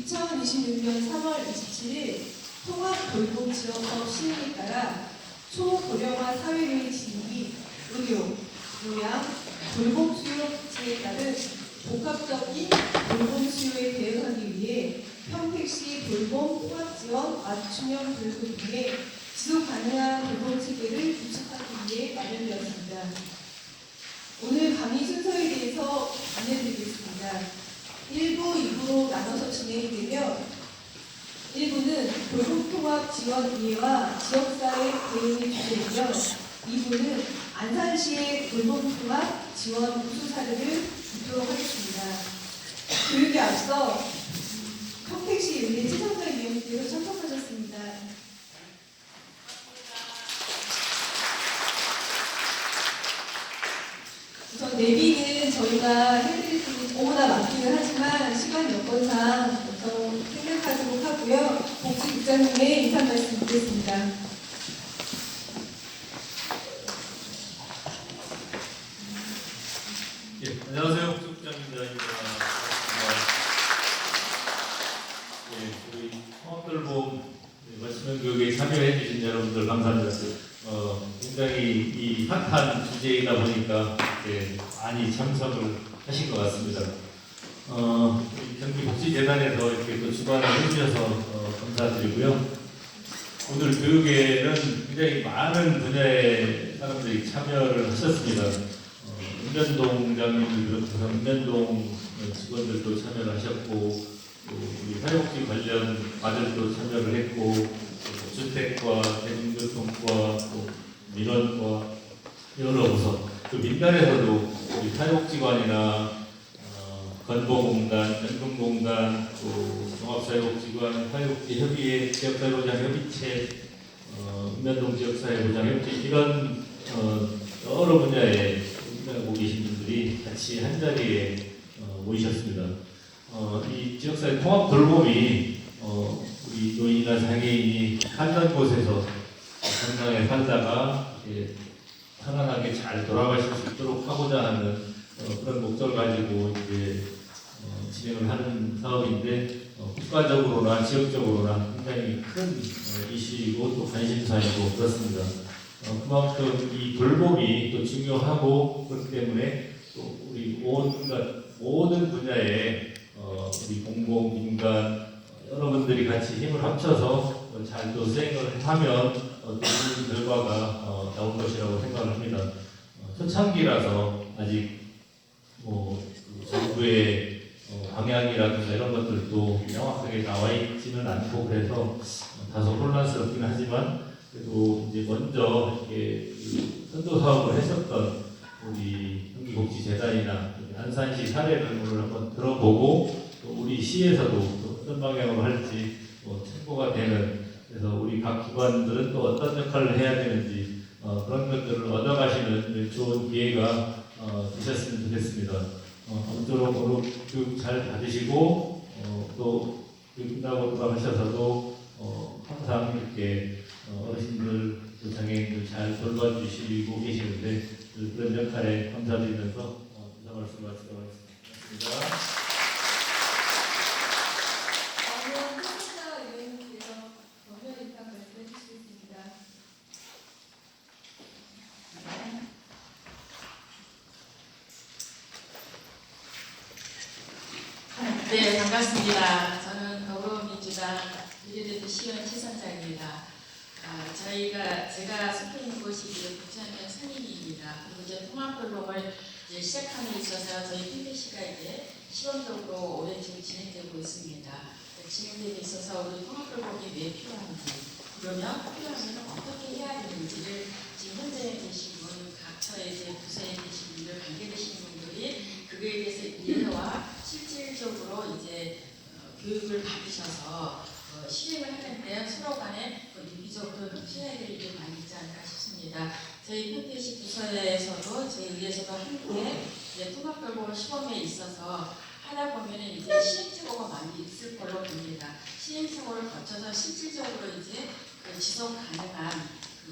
2026년 3월 27일 통합돌봄지원법 시행에 따라 초고령화 사회로의 진입이 의료, 요양, 돌봄 수요 부채에 따른 복합적인 돌봄 수요에 대응하기 위해 평택시 돌봄 통합지원 맞춤형 돌봄 등의 지속 가능한 돌봄 체계를 구축하기 위해 마련되었습니다. 오늘 강의 순서에 대해서 안내드리겠습니다. 1부, 2부로 나눠서 진행이 되며 1부는 돌봄통합 지원 이해와 지역사회 대응의 주제이며 2부는 안산시의 돌봄통합 지원 우수 사례를 듣도록 하겠습니다. 교육에 앞서 평택시 의회 최성자 위원님께서 참석하셨습니다. 우선 내비는 저희가 해드릴 분이 너무나 많기는 하지만 시간 여건상 좀 생략하도록 하고요. 복지국장님의 인사 말씀 듣겠습니다. 예, 안녕하세요. 복지국장입니다. 예, 우리 통합돌봄 맞춤형교육에 참여해 주신 여러분들 감사합니다. 굉장히 이 핫한 주제이다 보니까 많이 참석을 하신 것 같습니다. 경기복지재단에서 이렇게 또 주관을 해주셔서 감사드리고요. 오늘 교육에는 굉장히 많은 분야의 사람들이 참여를 하셨습니다. 읍면동장님들 비롯해서 읍면동 직원들도 참여를 하셨고, 우리 사회복지 관련 과들도 참여를 했고, 주택과 대중교통과 또 민원과 여러 부서, 또 민간에서도 우리 사회복지관이나 건보공단, 연금공단, 또 종합사회복지관, 사회복지협의회, 지역사회보장협의체, 읍면동 지역사회보장협의체 이런 여러 분야에 일하고 계신 분들이 같이 한 자리에 모이셨습니다. 이 지역사회 통합 돌봄이 우리 노인이나 장애인이 살던 곳에서 건강에 살다가 편안하게 잘 돌아가실 수 있도록 하고자 하는 그런 목적을 가지고 이제 진행을 하는 사업인데 국가적으로나 지역적으로나 굉장히 큰 이슈이고 또 관심사이고 그렇습니다. 그만큼 이 돌봄이 또 중요하고 그렇기 때문에 또 우리 모든 분야에 우리 공공, 민간 여러분들이 같이 힘을 합쳐서 잘 또 수행을 하면 좋은 결과가 나올 것이라고 생각을 합니다. 초창기라서 아직 정부의 방향이라든가 이런 것들도 명확하게 나와 있지는 않고 그래서 다소 혼란스럽긴 하지만 그래도 이제 먼저 이렇게 선도 사업을 했었던 우리 경기복지재단이나 안산시 사례를 오늘 한번 들어보고 또 우리 시에서도 또 어떤 방향으로 할지 참고가 되는, 그래서 우리 각 기관들은 또 어떤 역할을 해야 되는지 그런 것들을 얻어가시는 좋은 기회가 되셨으면 좋겠습니다. 아무쪼록 오늘 교육 잘 받으시고 또 끝나고 돌아가셔서도 항상 이렇게 어르신들, 장애인들 잘 돌봐주시고 계시는데 그런 역할에 감사드리면서 인사 말씀 마치도록 하겠습니다. 다음은 최성자 위원님께서 원면 인사 말씀해 주시겠습니다. 네, 반갑습니다. 저는 더불어민주당 비례대표 시의원 최선장입니다. 제가 속해 있는 곳이 북천면 산림입니다. 그리고 이제 통합돌봄을 시작함에 있어서 저희 평택시가 이제 시범적으로 올해 지금 진행되고 있습니다. 진행되고 있어서 우리 통합돌봄이 왜 필요한지, 그러면 필요하면 어떻게 해야 되는지를 지금 현장에 계신 분, 각처에 이제 부서에 계신 분들, 관계되시는 분들이 그거에 대해서 이해와 실질적으로 이제 교육을 받으셔서 실행을 하는데 서로 간에 유기적으로 신뢰들이 좀 많이 있지 않을까 싶습니다. 저희 평택시 부서에서도 저희 의회에서도 함께 통합돌봄 시범에 있어서 하다 보면은 이제 시행착오가 많이 있을 걸로 봅니다. 시행착오를 거쳐서 실질적으로 이제 지속 가능한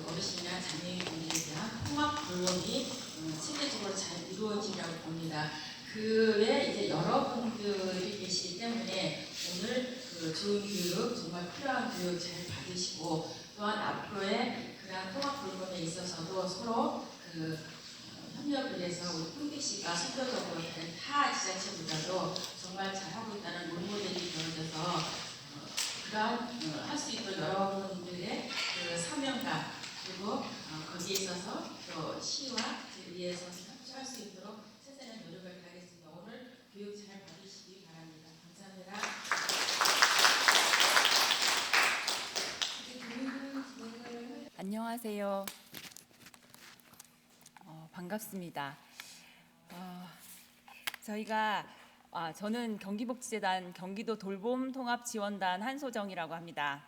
어르신이나 장애인분들에 대한 통합돌봄이 체계적으로 잘 이루어지려고 봅니다. 그 외에 이제 여러분들이 계시기 때문에 오늘 좋은 교육, 정말 필요한 교육 잘 받으시고 또한 앞으로의 그런 통합 프로그램에 있어서도 서로 협력을 해서 우리 풍기시가 선도적으로 다른 타 지자체보다도 정말 잘하고 있다는 롤모델이 되어져서 그러한 할 수 있도록 여러분들의 그 사명감 그리고 거기에 있어서 또 시와 위에서 협조할 수 있도록 최선의 노력을 다하겠습니다. 오늘 교육 잘 받으시기 바랍니다. 감사합니다. 안녕하세요. 반갑습니다. 저는 경기복지재단 경기도 돌봄통합지원단 한소정이라고 합니다.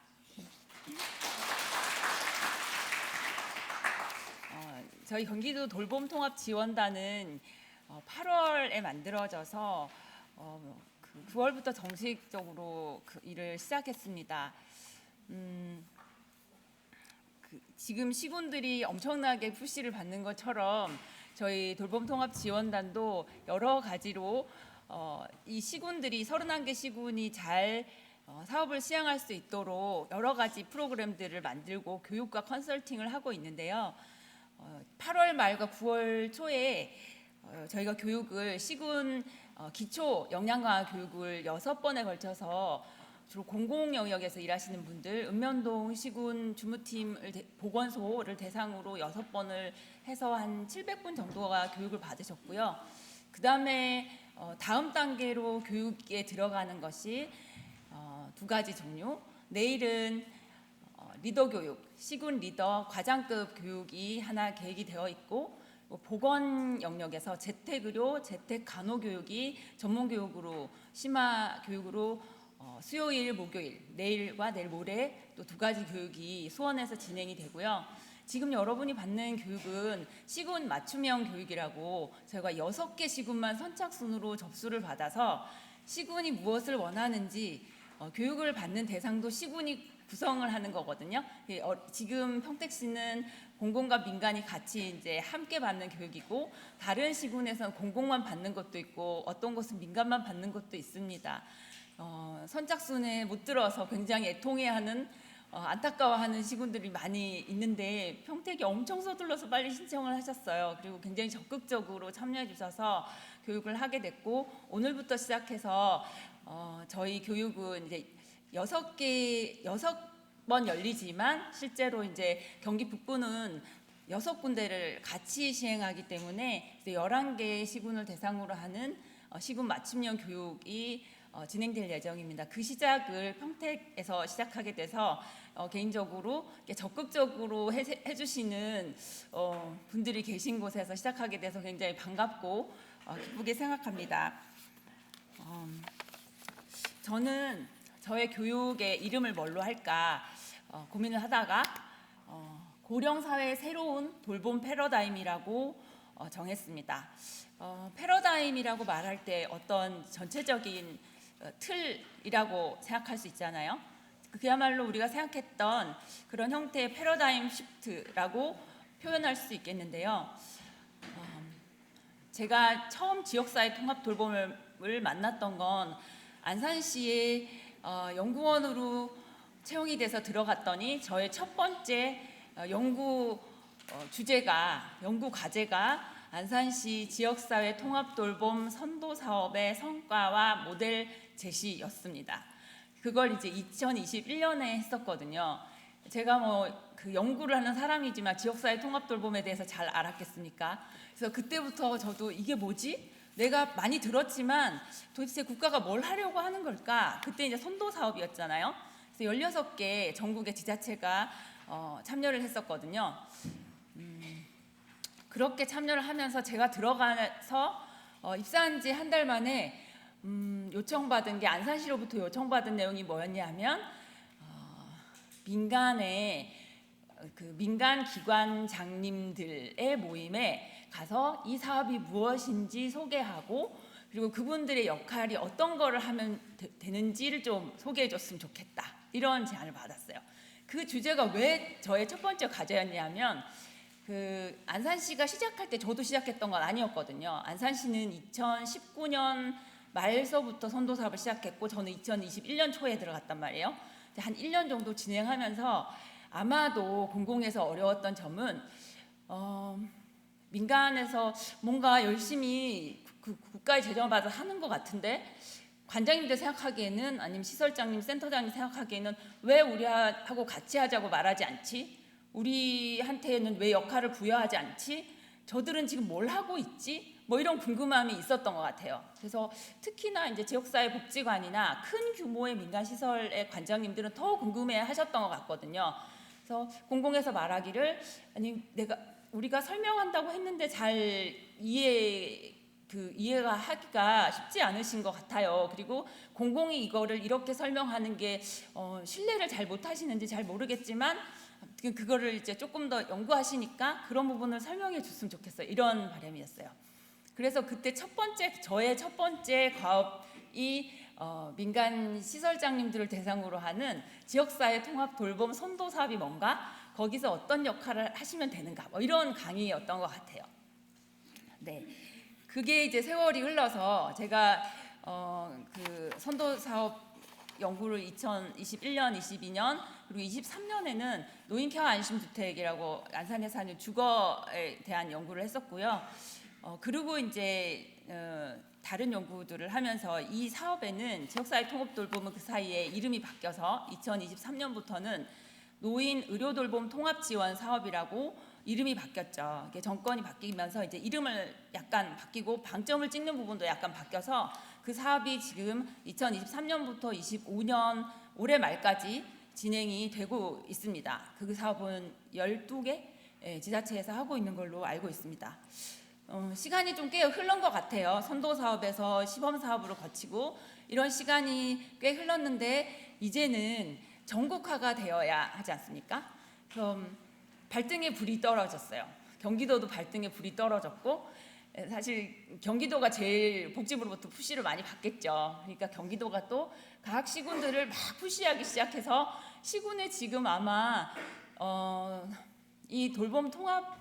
저희 경기도 돌봄통합지원단은 8월에 만들어져서 9월부터 정식적으로 일을 시작했습니다. 지금 시군들이 엄청나게 푸시를 받는 것처럼 저희 돌봄통합지원단도 여러 가지로 이 시군들이 31개 시군이 잘 사업을 시행할 수 있도록 여러 가지 프로그램들을 만들고 교육과 컨설팅을 하고 있는데요. 8월 말과 9월 초에 저희가 교육을 시군 기초 역량강화 교육을 6번에 걸쳐서 주로 공공 영역에서 일하시는 분들, 읍면동 시군 주무팀을 보건소를 대상으로 6번을 해서 한 700분 정도가 교육을 받으셨고요. 그 다음에 다음 단계로 교육에 들어가는 것이 2가지 종류. 내일은 리더 교육, 시군 리더 과장급 교육이 하나 계획이 되어 있고, 보건 영역에서 재택의료, 재택 간호 교육이 전문 교육으로 심화 교육으로 수요일, 목요일, 내일과 내일 모레 또 2가지 교육이 수원에서 진행이 되고요. 지금 여러분이 받는 교육은 시군 맞춤형 교육이라고 저희가 6개 시군만 선착순으로 접수를 받아서 시군이 무엇을 원하는지 교육을 받는 대상도 시군이 구성을 하는 거거든요. 지금 평택시는 공공과 민간이 같이 이제 함께 받는 교육이고, 다른 시군에서는 공공만 받는 것도 있고 어떤 곳은 민간만 받는 것도 있습니다. 선착순에 못 들어서 굉장히 애통해하는 안타까워하는 시군들이 많이 있는데 평택이 엄청 서둘러서 빨리 신청을 하셨어요. 그리고 굉장히 적극적으로 참여해 주셔서 교육을 하게 됐고, 오늘부터 시작해서 저희 교육은 이제 6번 열리지만 실제로 이제 경기 북부는 6군데를 같이 시행하기 때문에 11개 시군을 대상으로 하는 시군 맞춤형 교육이 진행될 예정입니다. 그 시작을 평택에서 시작하게 돼서 개인적으로 적극적으로 해주시는 분들이 계신 곳에서 시작하게 돼서 굉장히 반갑고 기쁘게 생각합니다. 저는 저의 교육의 이름을 뭘로 할까 고민을 하다가 고령사회의 새로운 돌봄 패러다임이라고 정했습니다. 패러다임이라고 말할 때 어떤 전체적인 틀이라고 생각할 수 있잖아요. 그야말로 우리가 생각했던 그런 형태의 패러다임 시프트라고 표현할 수 있겠는데요. 제가 처음 지역사회 통합 돌봄을 만났던 건 안산시의 연구원으로 채용이 돼서 들어갔더니 저의 첫 번째 연구 과제가 안산시 지역사회 통합돌봄 선도사업의 성과와 모델 제시였습니다. 그걸 이제 2021년에 했었거든요. 제가 그 연구를 하는 사람이지만 지역사회 통합돌봄에 대해서 잘 알았겠습니까? 그래서 그때부터 저도 이게 뭐지? 내가 많이 들었지만 도대체 국가가 뭘 하려고 하는 걸까? 그때 이제 선도사업이었잖아요. 그래서 16개 전국의 지자체가 참여를 했었거든요. 그렇게 참여를 하면서 제가 들어가서 입사한 지 한 달 만에 요청받은 게 안산시로부터 요청받은 내용이 뭐였냐 하면 민간 기관장님들의 모임에 가서 이 사업이 무엇인지 소개하고, 그리고 그분들의 역할이 어떤 거를 하면 되는지를 좀 소개해 줬으면 좋겠다, 이런 제안을 받았어요. 그 주제가 왜 저의 첫 번째 과제였냐면 안산시가 시작할 때 저도 시작했던 건 아니었거든요. 안산시는 2019년 말서부터 선도 사업을 시작했고 저는 2021년 초에 들어갔단 말이에요. 한 1년 정도 진행하면서 아마도 공공에서 어려웠던 점은 민간에서 뭔가 열심히 그 국가의 재정을 받아 하는 것 같은데 관장님들 생각하기에는 아니면 시설장님, 센터장님 생각하기에는 왜 우리하고 같이 하자고 말하지 않지? 우리한테는 왜 역할을 부여하지 않지? 저들은 지금 뭘 하고 있지? 뭐 이런 궁금함이 있었던 것 같아요. 그래서 특히나 이제 지역사회 복지관이나 큰 규모의 민간 시설의 관장님들은 더 궁금해하셨던 것 같거든요. 그래서 공공에서 말하기를 아니 우리가 설명한다고 했는데 잘 이해가 하기가 쉽지 않으신 것 같아요. 그리고 공공이 이거를 이렇게 설명하는 게 신뢰를 잘 못하시는지 잘 모르겠지만 그거를 이제 조금 더 연구하시니까 그런 부분을 설명해 줬으면 좋겠어요. 이런 바람이었어요. 그래서 그때 저의 첫 번째 과업이 민간 시설장님들을 대상으로 하는 지역사회 통합 돌봄 선도 사업이 뭔가, 거기서 어떤 역할을 하시면 되는가, 뭐 이런 강의였던 것 같아요. 네, 그게 이제 세월이 흘러서 제가 그 선도 사업 연구를 2021년, 22년 그리고 23년에는 노인 케어 안심주택이라고 안산에 사는 주거에 대한 연구를 했었고요. 그리고 이제 다른 연구들을 하면서 이 사업에는 지역사회 통합 돌봄은 그 사이에 이름이 바뀌어서 2023년부터는 노인 의료 돌봄 통합 지원 사업이라고 이름이 바뀌었죠. 이게 정권이 바뀌면서 이제 이름을 약간 바뀌고 방점을 찍는 부분도 약간 바뀌어서 그 사업이 지금 2023년부터 25년 올해 말까지 진행이 되고 있습니다. 그 사업은 12개 지자체에서 하고 있는 걸로 알고 있습니다. 시간이 좀 꽤 흐른 것 같아요. 선도 사업에서 시범 사업으로 거치고 이런 시간이 꽤 흘렀는데 이제는 전국화가 되어야 하지 않습니까? 그럼 발등에 불이 떨어졌어요. 경기도도 발등에 불이 떨어졌고 사실 경기도가 제일 복지부로부터 푸시를 많이 받겠죠. 그러니까 경기도가 또 각 시군들을 막 푸시하기 시작해서 시군에 지금 아마 이 돌봄 통합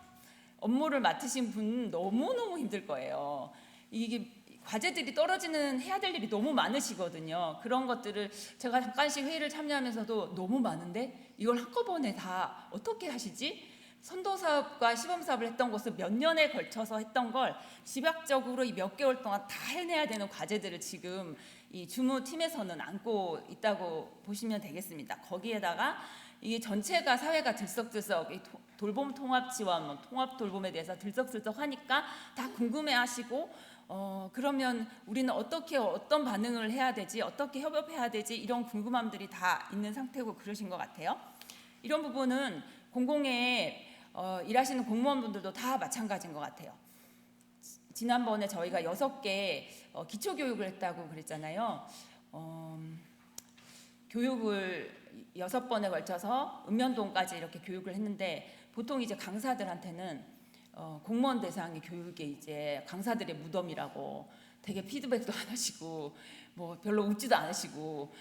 업무를 맡으신 분 너무너무 힘들 거예요. 이게 과제들이 떨어지는 해야 될 일이 너무 많으시거든요. 그런 것들을 제가 잠깐씩 회의를 참여하면서도 너무 많은데 이걸 한꺼번에 다 어떻게 하시지? 선도사업과 시범사업을 했던 것을 몇 년에 걸쳐서 했던 걸 집약적으로 이 몇 개월 동안 다 해내야 되는 과제들을 지금 이 주무팀에서는 안고 있다고 보시면 되겠습니다. 거기에다가 이게 전체가 사회가 들썩들썩 돌봄 통합 지원, 통합 돌봄에 대해서 들썩들썩 하니까 다 궁금해하시고 그러면 우리는 어떻게 어떤 반응을 해야 되지, 어떻게 협업해야 되지 이런 궁금함들이 다 있는 상태고 그러신 것 같아요. 이런 부분은 공공에 일하시는 공무원분들도 다 마찬가지인 것 같아요. 지난번에 저희가 6개 기초교육을 했다고 그랬잖아요. 교육을 6번에 걸쳐서 읍면동까지 이렇게 교육을 했는데 보통 이제 강사들한테는 공무원 대상의 교육에 이제 강사들의 무덤이라고 되게 피드백도 안 하시고 뭐 별로 웃지도 않으시고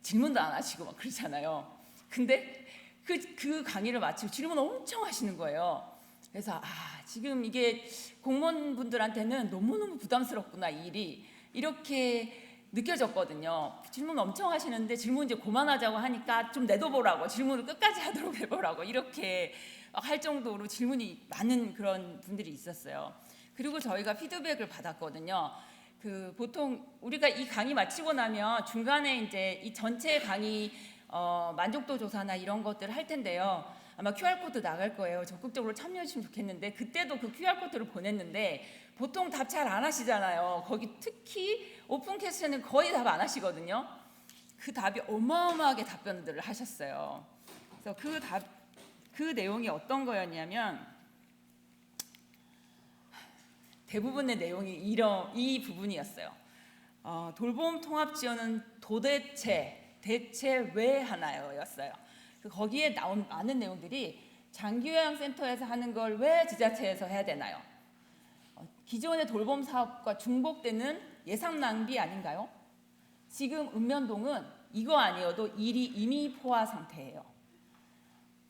질문도 안 하시고 막 그러잖아요. 근데 그 강의를 마치고 질문 엄청 하시는 거예요. 그래서 지금 이게 공무원분들한테는 너무너무 부담스럽구나 이 일이 이렇게 느껴졌거든요. 질문 엄청 하시는데 질문 이제 그만하자고 하니까 좀 내둬보라고 질문을 끝까지 하도록 해보라고 이렇게 할 정도로 질문이 많은 그런 분들이 있었어요. 그리고 저희가 피드백을 받았거든요. 보통 우리가 이 강의 마치고 나면 중간에 이제 이 전체 강의 만족도 조사나 이런 것들을 할 텐데요. 아마 QR코드 나갈 거예요. 적극적으로 참여해 주시면 좋겠는데 그때도 그 QR코드를 보냈는데 보통 답 잘 안 하시잖아요. 거기 특히 오픈 퀘스천은 거의 답 안 하시거든요. 그 답이 어마어마하게 답변들을 하셨어요. 그래서 그 내용이 어떤 거였냐면 대부분의 내용이 이 부분이었어요. 돌봄 통합 지원은 대체 왜 하나요? 였어요. 거기에 나온 많은 내용들이 장기요양센터에서 하는 걸 왜 지자체에서 해야 되나요? 기존의 돌봄 사업과 중복되는 예산 낭비 아닌가요? 지금 읍면동은 이거 아니어도 일이 이미 포화 상태예요.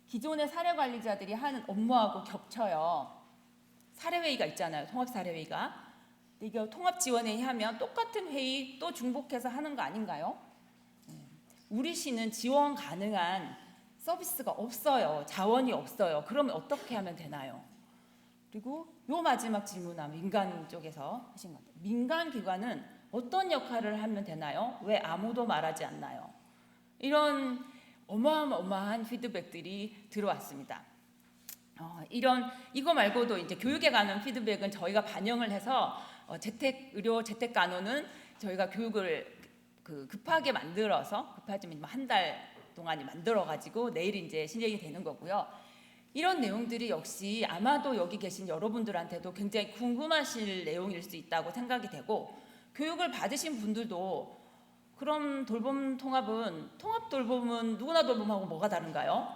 기존의 사례관리자들이 하는 업무하고 겹쳐요. 사례회의가 있잖아요. 통합사례회의가. 이거 통합지원회의 하면 똑같은 회의 또 중복해서 하는 거 아닌가요? 우리 시는 지원 가능한 서비스가 없어요. 자원이 없어요. 그러면 어떻게 하면 되나요? 그리고 요 마지막 질문은 민간 쪽에서 하신 것 같아요. 민간 기관은 어떤 역할을 하면 되나요? 왜 아무도 말하지 않나요? 이런 어마어마한 피드백들이 들어왔습니다. 이거 말고도 이제 교육에 관한 피드백은 저희가 반영을 해서 의료 재택 간호는 저희가 교육을 급하게 만들어서 급하지만 한 달 동안이 만들어 가지고 내일 이제 시행이 되는 거고요. 이런 내용들이 역시 아마도 여기 계신 여러분들한테도 굉장히 궁금하실 내용일 수 있다고 생각이 되고, 교육을 받으신 분들도 그럼 돌봄 통합은 통합 돌봄은 누구나 돌봄하고 뭐가 다른가요?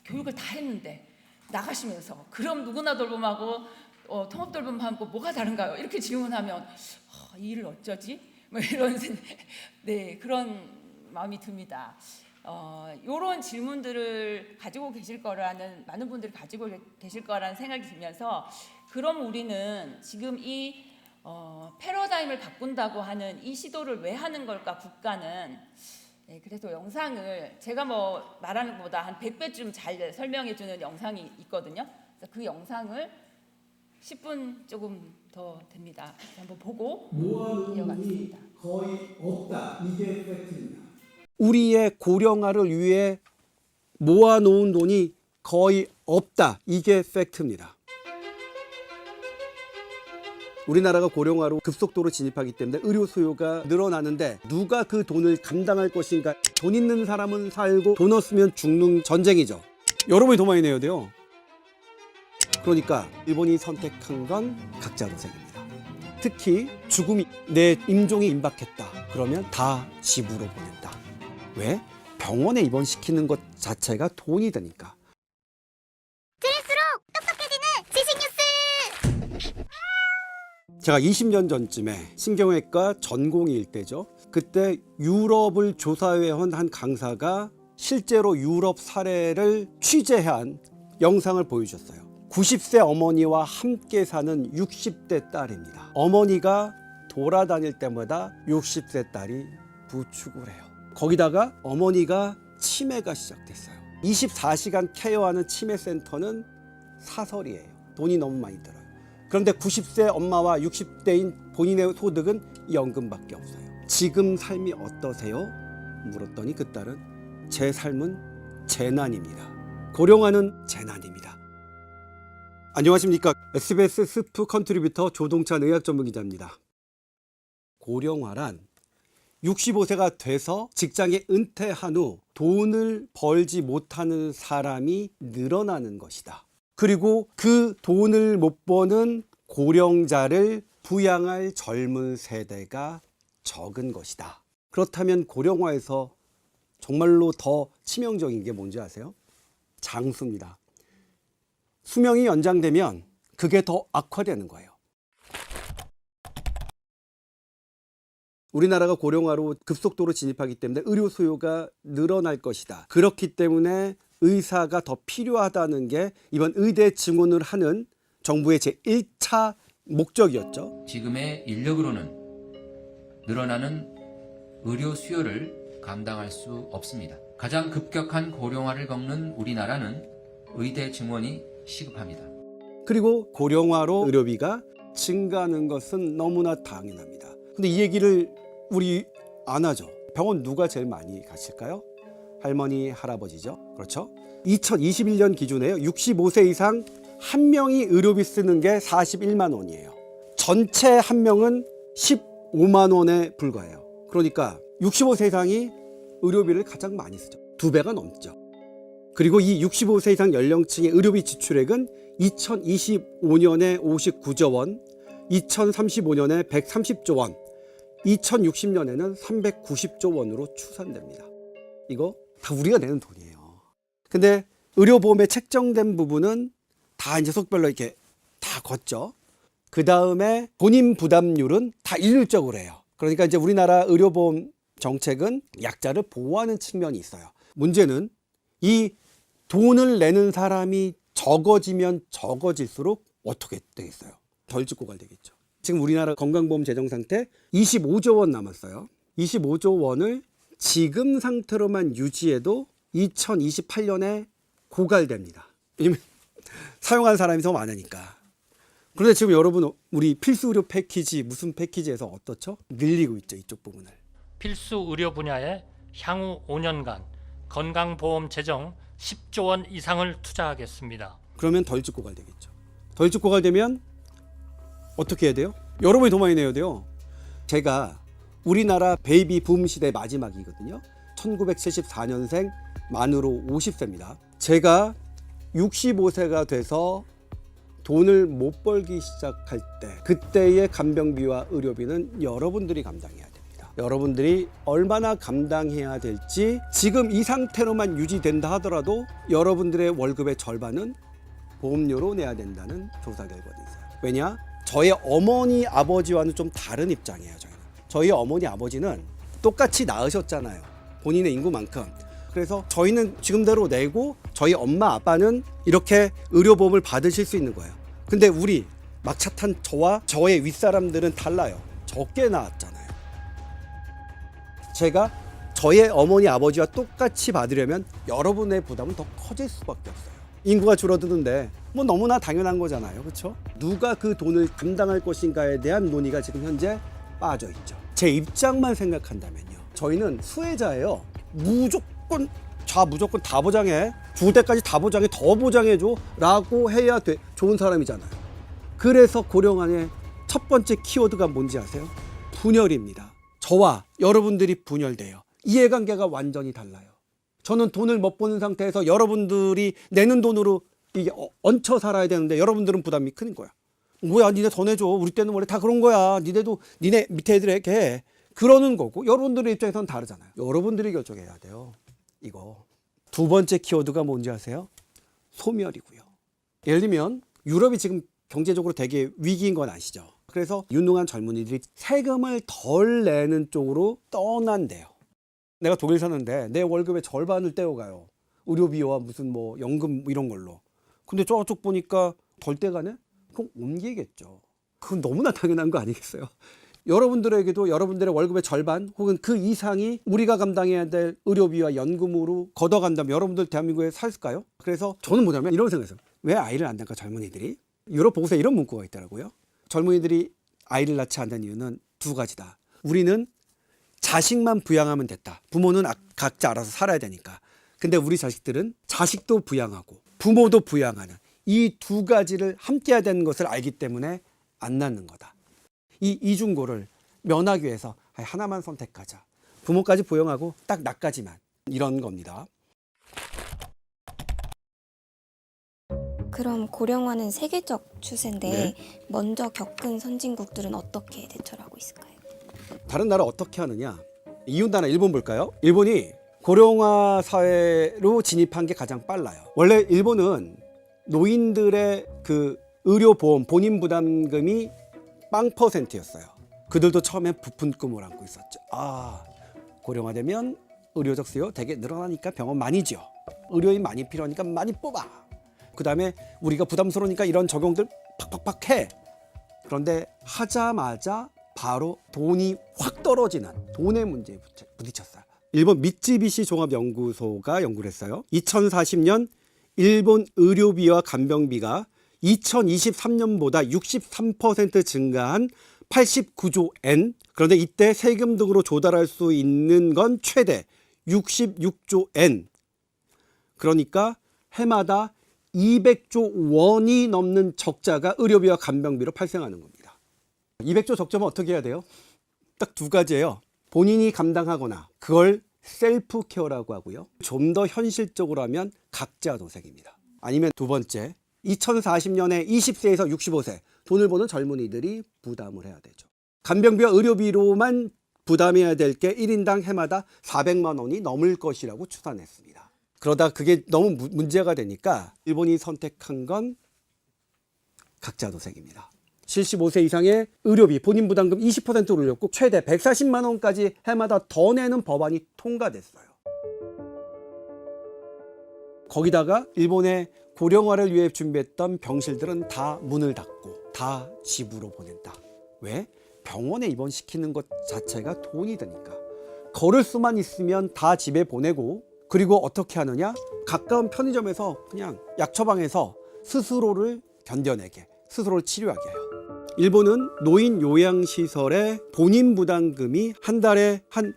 교육을 다 했는데 나가시면서 그럼 누구나 돌봄하고 통합 돌봄하고 뭐가 다른가요? 이렇게 질문하면 이 일을 어쩌지? 뭐 이런 네, 그런 마음이 듭니다. 이런 질문들을 가지고 계실 거라는, 많은 분들이 가지고 계실 거라는 생각이 들면서, 그럼 우리는 지금 이 패러다임을 바꾼다고 하는 이 시도를 왜 하는 걸까? 국가는. 네, 그래서 영상을 제가 뭐 말하는 것보다 한 100배쯤 잘 설명해 주는 영상이 있거든요. 그래서 그 영상을 10분 조금 더 됩니다. 한번 보고 이어가겠습니다. 거의 없다. 이게 팩트입니다. 우리의 고령화를 위해 모아놓은 돈이 거의 없다. 이게 팩트입니다. 우리나라가 고령화로 급속도로 진입하기 때문에 의료 수요가 늘어나는데 누가 그 돈을 감당할 것인가? 돈 있는 사람은 살고 돈 없으면 죽는 전쟁이죠. 여러분이 돈 많이 내야 돼요. 그러니까 일본이 선택한 건 각자 도생입니다. 특히 죽음이, 내 임종이 임박했다. 그러면 다 집으로 보낸다. 왜? 병원에 입원시키는 것 자체가 돈이 드니까. 들을수록 똑똑해지는 지식 뉴스. 제가 20년 전쯤에 신경외과 전공의일 때죠. 그때 유럽을 조사해온 한 강사가 실제로 유럽 사례를 취재한 영상을 보여주셨어요. 90세 어머니와 함께 사는 60대 딸입니다. 어머니가 돌아다닐 때마다 60세 딸이 부축을 해요. 거기다가 어머니가 치매가 시작됐어요. 24시간 케어하는 치매센터는 사설이에요. 돈이 너무 많이 들어요. 그런데 90세 엄마와 60대인 본인의 소득은 연금밖에 없어요. 지금 삶이 어떠세요? 물었더니 그 딸은 제 삶은 재난입니다. 고령화는 재난입니다. 안녕하십니까. SBS 스프 컨트리뷰터 조동찬 의학 전문 기자입니다. 고령화란 65세가 돼서 직장에 은퇴한 후 돈을 벌지 못하는 사람이 늘어나는 것이다. 그리고 그 돈을 못 버는 고령자를 부양할 젊은 세대가 적은 것이다. 그렇다면 고령화에서 정말로 더 치명적인 게 뭔지 아세요? 장수입니다. 수명이 연장되면 그게 더 악화되는 거예요. 우리나라가 고령화로 급속도로 진입하기 때문에 의료 수요가 늘어날 것이다. 그렇기 때문에 의사가 더 필요하다는 게 이번 의대 증원을 하는 정부의 제1차 목적이었죠. 지금의 인력으로는 늘어나는 의료 수요를 감당할 수 없습니다. 가장 급격한 고령화를 겪는 우리나라는 의대 증원이 시급합니다. 그리고 고령화로 의료비가 증가하는 것은 너무나 당연합니다. 근데 이 얘기를 우리 안 하죠. 병원 누가 제일 많이 가실까요? 할머니, 할아버지죠. 그렇죠? 2021년 기준에요. 65세 이상 한 명이 의료비 쓰는 게 41만 원이에요. 전체 한 명은 15만 원에 불과해요. 그러니까 65세 이상이 의료비를 가장 많이 쓰죠. 2배가 넘죠. 그리고 이 65세 이상 연령층의 의료비 지출액은 2025년에 59조 원, 2035년에 130조 원, 2060년에는 390조 원으로 추산됩니다. 이거 다 우리가 내는 돈이에요. 근데 의료보험에 책정된 부분은 다 이제 속별로 이렇게 다 걷죠. 그 다음에 본인 부담률은 다 일률적으로 해요. 그러니까 이제 우리나라 의료보험 정책은 약자를 보호하는 측면이 있어요. 문제는 이 돈을 내는 사람이 적어지면 적어질수록 어떻게 되겠어요? 덜 짓고 갈 되겠죠. 지금 우리나라 건강보험 재정 상태 25조 원 남았어요. 25조 원을 지금 상태로만 유지해도 2028년에 고갈됩니다. 왜냐면 사용한 사람이 더 많으니까. 그런데 지금 여러분 우리 필수 의료 패키지 무슨 패키지에서 어떻죠? 늘리고 있죠. 이쪽 부분을. 필수 의료 분야에 향후 5년간 건강보험 재정 10조 원 이상을 투자하겠습니다. 그러면 덜쭉 고갈되겠죠. 덜쭉 고갈되면 어떻게 해야 돼요? 여러분이 더 많이 내야 돼요. 제가 우리나라 베이비 붐 시대 마지막이거든요. 1974년생 만으로 50세입니다. 제가 65세가 돼서 돈을 못 벌기 시작할 때 그때의 간병비와 의료비는 여러분들이 감당해야 됩니다. 여러분들이 얼마나 감당해야 될지 지금 이 상태로만 유지된다 하더라도 여러분들의 월급의 절반은 보험료로 내야 된다는 조사 결과도 있어요. 왜냐? 저의 어머니 아버지와는 좀 다른 입장이에요. 저희 어머니 아버지는 똑같이 낳으셨잖아요. 본인의 인구만큼. 그래서 저희는 지금대로 내고 저희 엄마 아빠는 이렇게 의료보험을 받으실 수 있는 거예요. 근데 우리 막차 탄 저와 저의 윗사람들은 달라요. 적게 낳았잖아요. 제가 저의 어머니 아버지와 똑같이 받으려면 여러분의 부담은 더 커질 수밖에 없어요. 인구가 줄어드는데 뭐 너무나 당연한 거잖아요. 그렇죠? 누가 그 돈을 감당할 것인가에 대한 논의가 지금 현재 빠져 있죠. 제 입장만 생각한다면요. 저희는 수혜자예요. 무조건 무조건 다 보장해. 죽을 때까지 다 보장해. 더 보장해줘. 라고 해야 좋은 사람이잖아요. 그래서 고령안의 첫 번째 키워드가 뭔지 아세요? 분열입니다. 저와 여러분들이 분열돼요. 이해관계가 완전히 달라요. 저는 돈을 못 버는 상태에서 여러분들이 내는 돈으로 이게 얹혀 살아야 되는데 여러분들은 부담이 큰 거야. 뭐야, 니네 더 내줘. 우리 때는 원래 다 그런 거야. 니네도 니네 밑에 애들에게 해. 그러는 거고 여러분들의 입장에서는 다르잖아요. 여러분들이 결정해야 돼요. 이거. 두 번째 키워드가 뭔지 아세요? 소멸이고요. 예를 들면 유럽이 지금 경제적으로 되게 위기인 건 아시죠? 그래서 유능한 젊은이들이 세금을 덜 내는 쪽으로 떠난대요. 내가 독일 사는데 내 월급의 절반을 떼어가요. 의료비와 무슨 뭐 연금 이런 걸로. 근데 저쪽 보니까 덜 떼가네? 그럼 옮기겠죠. 그건 너무나 당연한 거 아니겠어요? 여러분들에게도 여러분들의 월급의 절반 혹은 그 이상이 우리가 감당해야 될 의료비와 연금으로 걷어간다면 여러분들 대한민국에 살까요? 그래서 저는 뭐냐면 이런 생각했어요. 왜 아이를 안 낳을까 젊은이들이? 유럽 보고서에 이런 문구가 있더라고요. 젊은이들이 아이를 낳지 않는 이유는 두 가지다. 우리는 자식만 부양하면 됐다. 부모는 각자 알아서 살아야 되니까. 근데 우리 자식들은 자식도 부양하고 부모도 부양하는 이 두 가지를 함께 해야 되는 것을 알기 때문에 안 낳는 거다. 이 이중고를 면하기 위해서 하나만 선택하자. 부모까지 부양하고 딱 나까지만. 이런 겁니다. 그럼 고령화는 세계적 추세인데 네. 먼저 겪은 선진국들은 어떻게 대처를 하고 있을까요? 다른 나라 어떻게 하느냐? 이웃 나라 일본 볼까요? 일본이 고령화 사회로 진입한 게 가장 빨라요. 원래 일본은 노인들의 그 의료보험 본인 부담금이 0%였어요. 그들도 처음에 부푼 꿈을 안고 있었죠. 고령화되면 의료적 수요 되게 늘어나니까 병원 많이 지어. 의료인 많이 필요하니까 많이 뽑아. 그 다음에 우리가 부담스러우니까 이런 적용들 팍팍팍 해. 그런데 하자마자 바로 돈이 확 떨어지는 돈의 문제에 부딪혔어요. 일본 미쯔비시 종합연구소가 연구를 했어요. 2040년 일본 의료비와 간병비가 2023년보다 63% 증가한 89조 엔. 그런데 이때 세금 등으로 조달할 수 있는 건 최대 66조 엔. 그러니까 해마다 200조 원이 넘는 적자가 의료비와 간병비로 발생하는 겁니다. 200조 적자면 어떻게 해야 돼요? 딱 두 가지예요. 본인이 감당하거나 그걸 셀프 케어라고 하고요. 좀 더 현실적으로 하면 각자 도생입니다. 아니면 두 번째, 2040년에 20세에서 65세 돈을 버는 젊은이들이 부담을 해야 되죠. 간병비와 의료비로만 부담해야 될 게 1인당 해마다 400만 원이 넘을 것이라고 추산했습니다. 그러다 그게 너무 문제가 되니까 일본이 선택한 건 각자 도생입니다. 75세 이상의 의료비 본인 부담금 20%를 올렸고 최대 140만 원까지 해마다 더 내는 법안이 통과됐어요. 거기다가 일본의 고령화를 위해 준비했던 병실들은 다 문을 닫고 다 집으로 보낸다. 왜? 병원에 입원시키는 것 자체가 돈이 드니까. 걸을 수만 있으면 다 집에 보내고, 그리고 어떻게 하느냐? 가까운 편의점에서 그냥 약처방에서 스스로를 견뎌내게, 스스로를 치료하게 해요. 일본은 노인 요양시설의 본인 부담금이 한 달에 한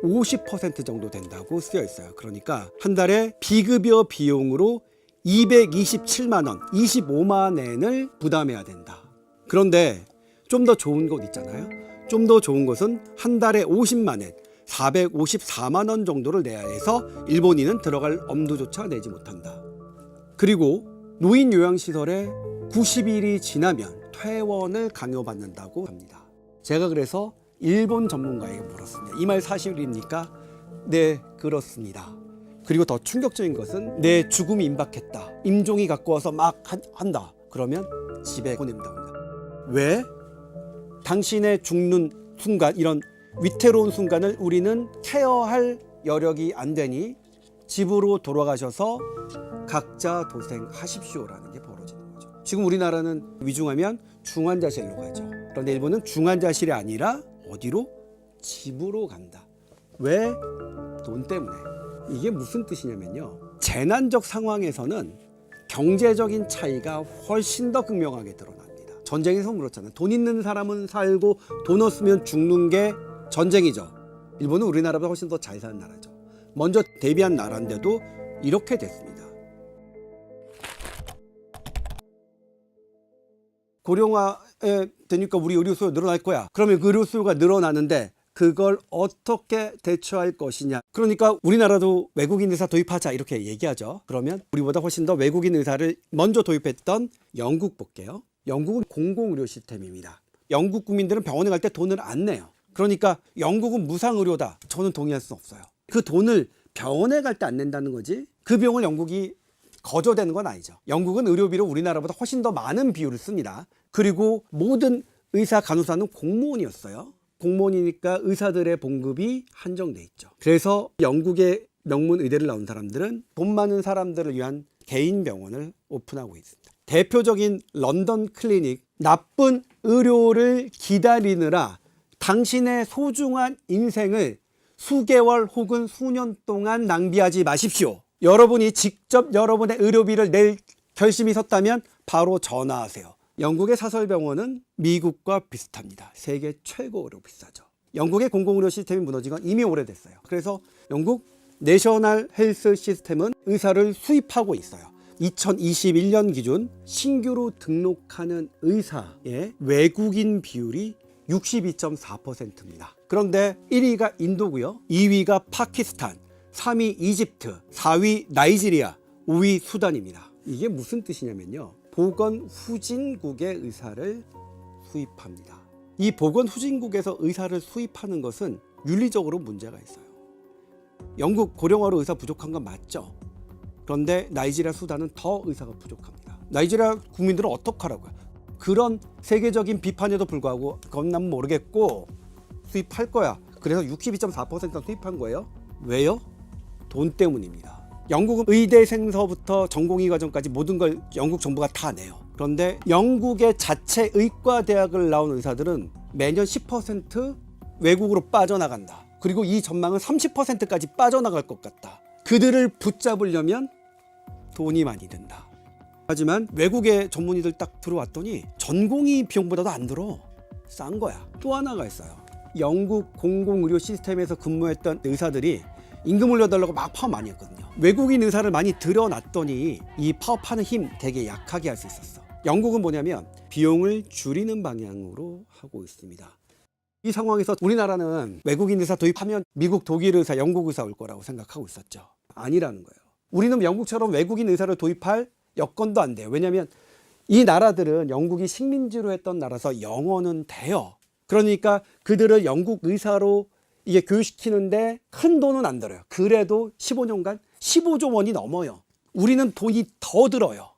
50% 정도 된다고 쓰여 있어요. 그러니까 한 달에 비급여 비용으로 227만 원, 25만 엔을 부담해야 된다. 그런데 좀 더 좋은 곳 있잖아요. 좀 더 좋은 곳은 한 달에 50만 엔, 454만 원 정도를 내야 해서 일본인은 들어갈 엄두조차 내지 못한다. 그리고 노인 요양시설에 90일이 지나면 퇴원을 강요받는다고 합니다. 제가 그래서 일본 전문가에게 물었습니다. 이 말 사실입니까? 네, 그렇습니다. 그리고 더 충격적인 것은 내 죽음이 임박했다. 임종이 갖고 와서 막 한다. 그러면 집에 보낸다고 합니다. 왜? 당신의 죽는 순간, 이런 위태로운 순간을 우리는 케어할 여력이 안 되니 집으로 돌아가셔서 각자 도생하십시오라는 게 벌어지는 거죠. 지금 우리나라는 위중하면 중환자실로 가죠. 그런데 일본은 중환자실이 아니라 어디로? 집으로 간다. 왜? 돈 때문에. 이게 무슨 뜻이냐면요. 재난적 상황에서는 경제적인 차이가 훨씬 더 극명하게 드러납니다. 전쟁에서 그렇잖아요. 돈 있는 사람은 살고 돈 없으면 죽는 게 전쟁이죠. 일본은 우리나라보다 훨씬 더 잘 사는 나라죠. 먼저 대비한 나라인데도 이렇게 됐습니다. 고령화에 되니까 우리 의료 수요가 늘어날 거야. 그러면 그 의료 수요가 늘어나는데 그걸 어떻게 대처할 것이냐. 그러니까 우리나라도 외국인 의사 도입하자 이렇게 얘기하죠. 그러면 우리보다 훨씬 더 외국인 의사를 먼저 도입했던 영국 볼게요. 영국은 공공의료 시스템입니다. 영국 국민들은 병원에 갈 때 돈을 안 내요. 그러니까 영국은 무상의료다. 저는 동의할 수 없어요. 그 돈을 병원에 갈 때 안 낸다는 거지 그 비용을 영국이 거저대는 건 아니죠. 영국은 의료비로 우리나라보다 훨씬 더 많은 비율을 씁니다. 그리고 모든 의사 간호사는 공무원이었어요. 공무원이니까 의사들의 봉급이 한정돼 있죠. 그래서 영국의 명문 의대를 나온 사람들은 돈 많은 사람들을 위한 개인 병원을 오픈하고 있습니다. 대표적인 런던 클리닉, 나쁜 의료를 기다리느라 당신의 소중한 인생을 수개월 혹은 수년 동안 낭비하지 마십시오. 여러분이 직접 여러분의 의료비를 낼 결심이 섰다면 바로 전화하세요. 영국의 사설병원은 미국과 비슷합니다. 세계 최고로 비싸죠. 영국의 공공의료 시스템이 무너진 건 이미 오래됐어요. 그래서 영국 내셔널 헬스 시스템은 의사를 수입하고 있어요. 2021년 기준 신규로 등록하는 의사의 외국인 비율이 62.4%입니다. 그런데 1위가 인도고요. 2위가 파키스탄, 3위 이집트, 4위 나이지리아, 5위 수단입니다. 이게 무슨 뜻이냐면요. 보건 후진국의 의사를 수입합니다. 이 보건 후진국에서 의사를 수입하는 것은 윤리적으로 문제가 있어요. 영국 고령화로 의사 부족한 건 맞죠. 그런데 나이지리아, 수단은 더 의사가 부족합니다. 나이지리아 국민들은 어떡하라고요? 그런 세계적인 비판에도 불구하고 그건 난 모르겠고 수입할 거야. 그래서 62.4% 수입한 거예요. 왜요? 돈 때문입니다. 영국은 의대생서부터 전공의 과정까지 모든 걸 영국 정부가 다 내요. 그런데 영국의 자체 의과대학을 나온 의사들은 매년 10% 외국으로 빠져나간다. 그리고 이 전망은 30%까지 빠져나갈 것 같다. 그들을 붙잡으려면 돈이 많이 든다. 하지만 외국의 전문의들 딱 들어왔더니 전공의 비용보다도 안 들어. 싼 거야. 또 하나가 있어요. 영국 공공의료 시스템에서 근무했던 의사들이 임금 올려달라고 막 파업 많이 했거든요. 외국인 의사를 많이 들여놨더니 이 파업하는 힘 되게 약하게 할 수 있었어. 영국은 뭐냐면 비용을 줄이는 방향으로 하고 있습니다. 이 상황에서 우리나라는 외국인 의사 도입하면 미국, 독일 의사, 영국 의사 올 거라고 생각하고 있었죠. 아니라는 거예요. 우리는 영국처럼 외국인 의사를 도입할 여건도 안 돼요. 왜냐하면 이 나라들은 영국이 식민지로 했던 나라서 영어는 돼요. 그러니까 그들을 영국 의사로 이게 교육시키는데 큰 돈은 안 들어요. 그래도 15년간 15조 원이 넘어요. 우리는 돈이 더 들어요.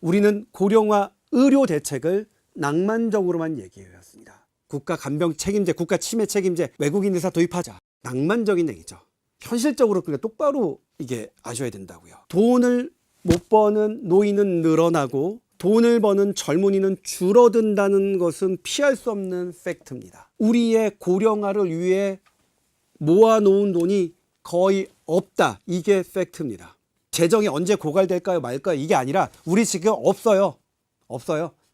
우리는 고령화 의료 대책을 낭만적으로만 얘기해왔습니다. 국가 간병 책임제, 국가 치매 책임제, 외국인 의사 도입하자. 낭만적인 얘기죠. 현실적으로 그냥 똑바로 이게 아셔야 된다고요. 돈을 못 버는 노인은 늘어나고 돈을 버는 젊은이는 줄어든다는 것은 피할 수 없는 팩트입니다. 우리의 고령화를 위해 모아놓은 돈이 거의 없다. 이게 팩트입니다. 재정이 언제 고갈될까요 말까요? 이게 아니라 우리 지금 없어요.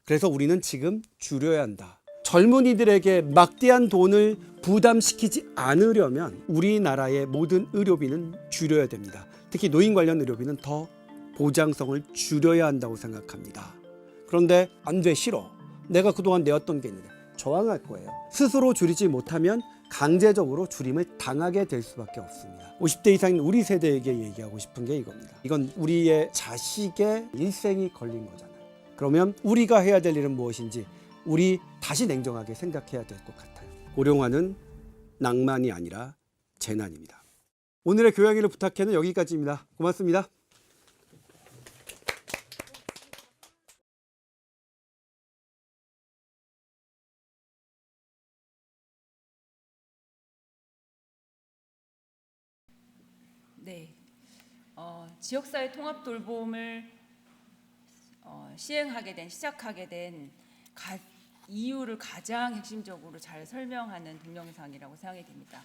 그래서 우리는 지금 줄여야 한다. 젊은이들에게 막대한 돈을 부담시키지 않으려면 우리나라의 모든 의료비는 줄여야 됩니다. 특히 노인 관련 의료비는 더 보장성을 줄여야 한다고 생각합니다. 그런데 안 돼, 싫어. 내가 그동안 내었던 게 있는데 저항할 거예요. 스스로 줄이지 못하면 강제적으로 줄임을 당하게 될 수밖에 없습니다. 50대 이상인 우리 세대에게 얘기하고 싶은 게 이겁니다. 이건 우리의 자식의 일생이 걸린 거잖아요. 그러면 우리가 해야 될 일은 무엇인지 우리 다시 냉정하게 생각해야 될 것 같아요. 고령화는 낭만이 아니라 재난입니다. 오늘의 교양일을 부탁해는 여기까지입니다. 고맙습니다. 네, 지역사회 통합 돌봄을 시작하게 된 이유를 가장 핵심적으로 잘 설명하는 동영상이라고 생각이 됩니다.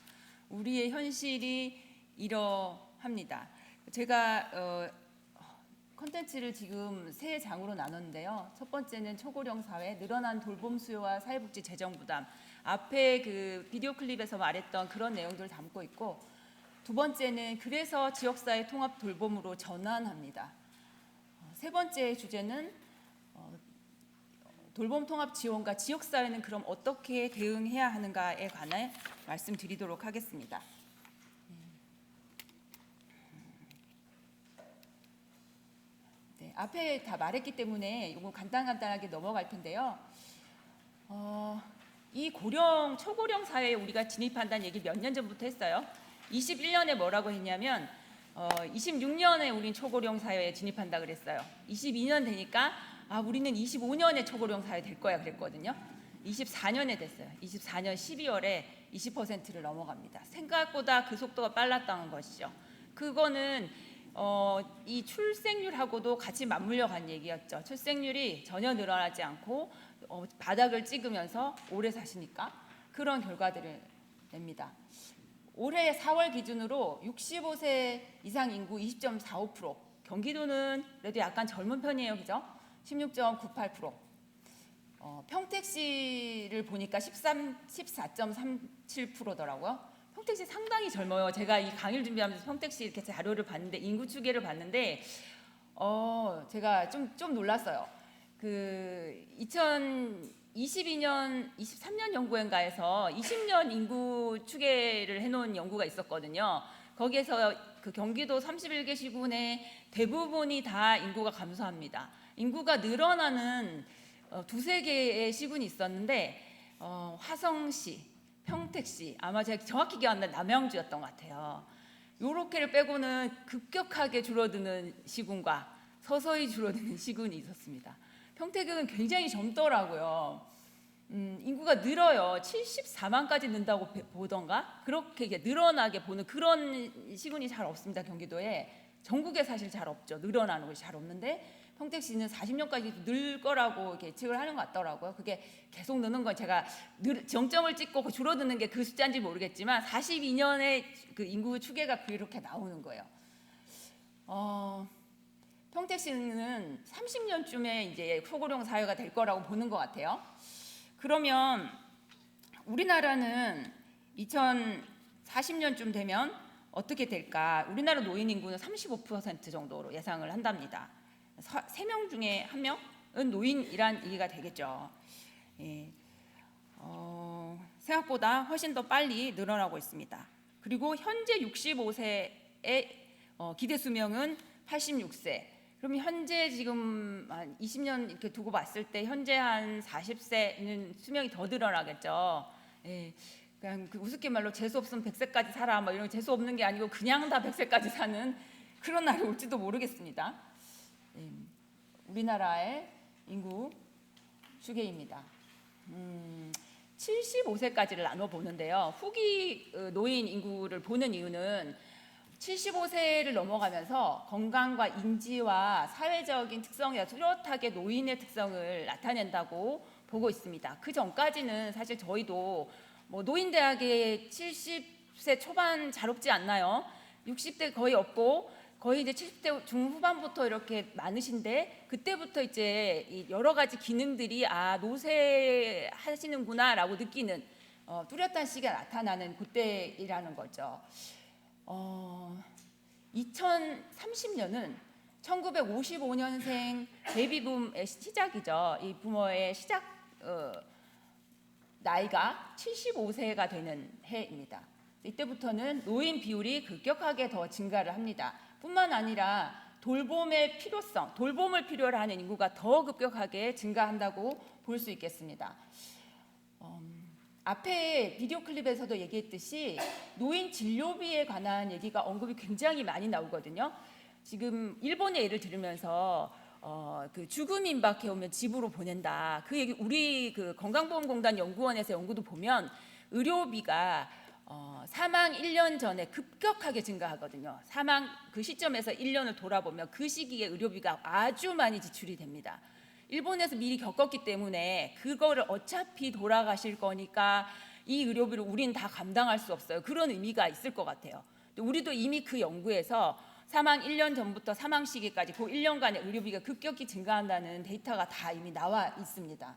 우리의 현실이 이러합니다. 제가 컨텐츠를 지금 세 장으로 나눴는데요. 첫 번째는 초고령 사회, 늘어난 돌봄 수요와 사회복지 재정 부담. 앞에 그 비디오 클립에서 말했던 그런 내용들을 담고 있고, 두 번째는 그래서 지역사회 통합 돌봄으로 전환합니다. 세 번째 주제는 돌봄 통합 지원과 지역사회는 그럼 어떻게 대응해야 하는가에 관해 말씀드리도록 하겠습니다. 네, 앞에 다 말했기 때문에 이거 간단하게 넘어갈 텐데요. 이 초고령 사회에 우리가 진입한다는 얘기 몇 년 전부터 했어요. 21년에 뭐라고 했냐면 26년에 우린 초고령 사회에 진입한다 그랬어요. 22년 되니까 우리는 25년에 초고령 사회 될 거야 그랬거든요. 24년에 됐어요. 24년 12월에 20%를 넘어갑니다. 생각보다 그 속도가 빨랐다는 것이죠. 그거는 이 출생률하고도 같이 맞물려 간 얘기였죠. 출생률이 전혀 늘어나지 않고 바닥을 찍으면서 오래 사시니까 그런 결과들을 냅니다. 올해 4월 기준으로 65세 이상 인구 20.45%, 경기도는 그래도 약간 젊은 편이에요, 그죠? 16.98%. 평택시를 보니까 14.37%더라고요. 평택시 상당히 젊어요. 제가 이 강의를 준비하면서 평택시 이렇게 자료를 봤는데, 인구 추계를 봤는데, 제가 좀 놀랐어요. 그 23년 연구원가에서 20년 인구 추계를 해놓은 연구가 있었거든요. 거기에서 그 경기도 31개 시군의 대부분이 다 인구가 감소합니다. 인구가 늘어나는 두세 개의 시군이 있었는데 화성시, 평택시, 아마 제가 정확히 기억 안 나는데 남양주였던 것 같아요. 요렇게를 빼고는 급격하게 줄어드는 시군과 서서히 줄어드는 시군이 있었습니다. 평택은 굉장히 젊더라고요. 인구가 늘어요. 74만까지 는다고 보던가 그렇게 늘어나게 보는 그런 시군이 잘 없습니다. 경기도에. 전국에 사실 잘 없죠. 늘어나는 것이 잘 없는데 평택시는 40년까지 늘 거라고 이렇게 예측을 하는 것 같더라고요. 그게 계속 느는 건 제가 정점을 찍고 줄어드는 게 그 숫자인지 모르겠지만 42년에 그 인구 추계가 그렇게 나오는 거예요. 평택시는 30년쯤에 이제 초고령 사회가 될 거라고 보는 것 같아요. 그러면 우리나라는 2040년쯤 되면 어떻게 될까? 우리나라 노인 인구는 35% 정도로 예상을 한답니다. 3명 중에 1명은 노인이란 얘기가 되겠죠. 예. 생각보다 훨씬 더 빨리 늘어나고 있습니다. 그리고 현재 65세의 기대 수명은 86세. 그럼 현재 지금 한 20년 이렇게 두고 봤을 때 현재 한 40세는 수명이 더 늘어나겠죠. 예. 그냥 그 우습게 말로 재수 없으면 100세까지 살아 뭐 이런 재수 없는 게 아니고 그냥 다 100세까지 사는 그런 날이 올지도 모르겠습니다. 예. 우리나라의 인구 추계입니다. 75세까지를 나눠 보는데요. 후기 노인 인구를 보는 이유는 75세를 넘어가면서 건강과 인지와 사회적인 특성이 뚜렷하게 노인의 특성을 나타낸다고 보고 있습니다. 그 전까지는 사실 저희도 뭐 노인대학에 70세 초반 자롭지 않나요? 60대 거의 없고 거의 이제 70대 중후반부터 이렇게 많으신데 그때부터 이제 이 여러 가지 기능들이 노쇠하시는구나라고 느끼는 뚜렷한 시기가 나타나는 그때이라는 거죠. 2030년은 1955년생 베이비붐의 시작이죠. 이 부모의 시작 나이가 75세가 되는 해입니다. 이때부터는 노인 비율이 급격하게 더 증가를 합니다. 뿐만 아니라 돌봄의 필요성, 돌봄을 필요로 하는 인구가 더 급격하게 증가한다고 볼 수 있겠습니다. 앞에 비디오 클립에서도 얘기했듯이 노인 진료비에 관한 얘기가 언급이 굉장히 많이 나오거든요. 지금 일본의 예를 들으면서 그 죽음 임박해 오면 집으로 보낸다. 그 얘기 우리 그 건강보험공단 연구원에서 연구도 보면 의료비가 사망 1년 전에 급격하게 증가하거든요. 사망 그 시점에서 1년을 돌아보면 그 시기에 의료비가 아주 많이 지출이 됩니다. 일본에서 미리 겪었기 때문에 그거를 어차피 돌아가실 거니까 이 의료비를 우린 다 감당할 수 없어요. 그런 의미가 있을 것 같아요. 우리도 이미 그 연구에서 사망 1년 전부터 사망 시기까지 그 1년간의 의료비가 급격히 증가한다는 데이터가 다 이미 나와 있습니다.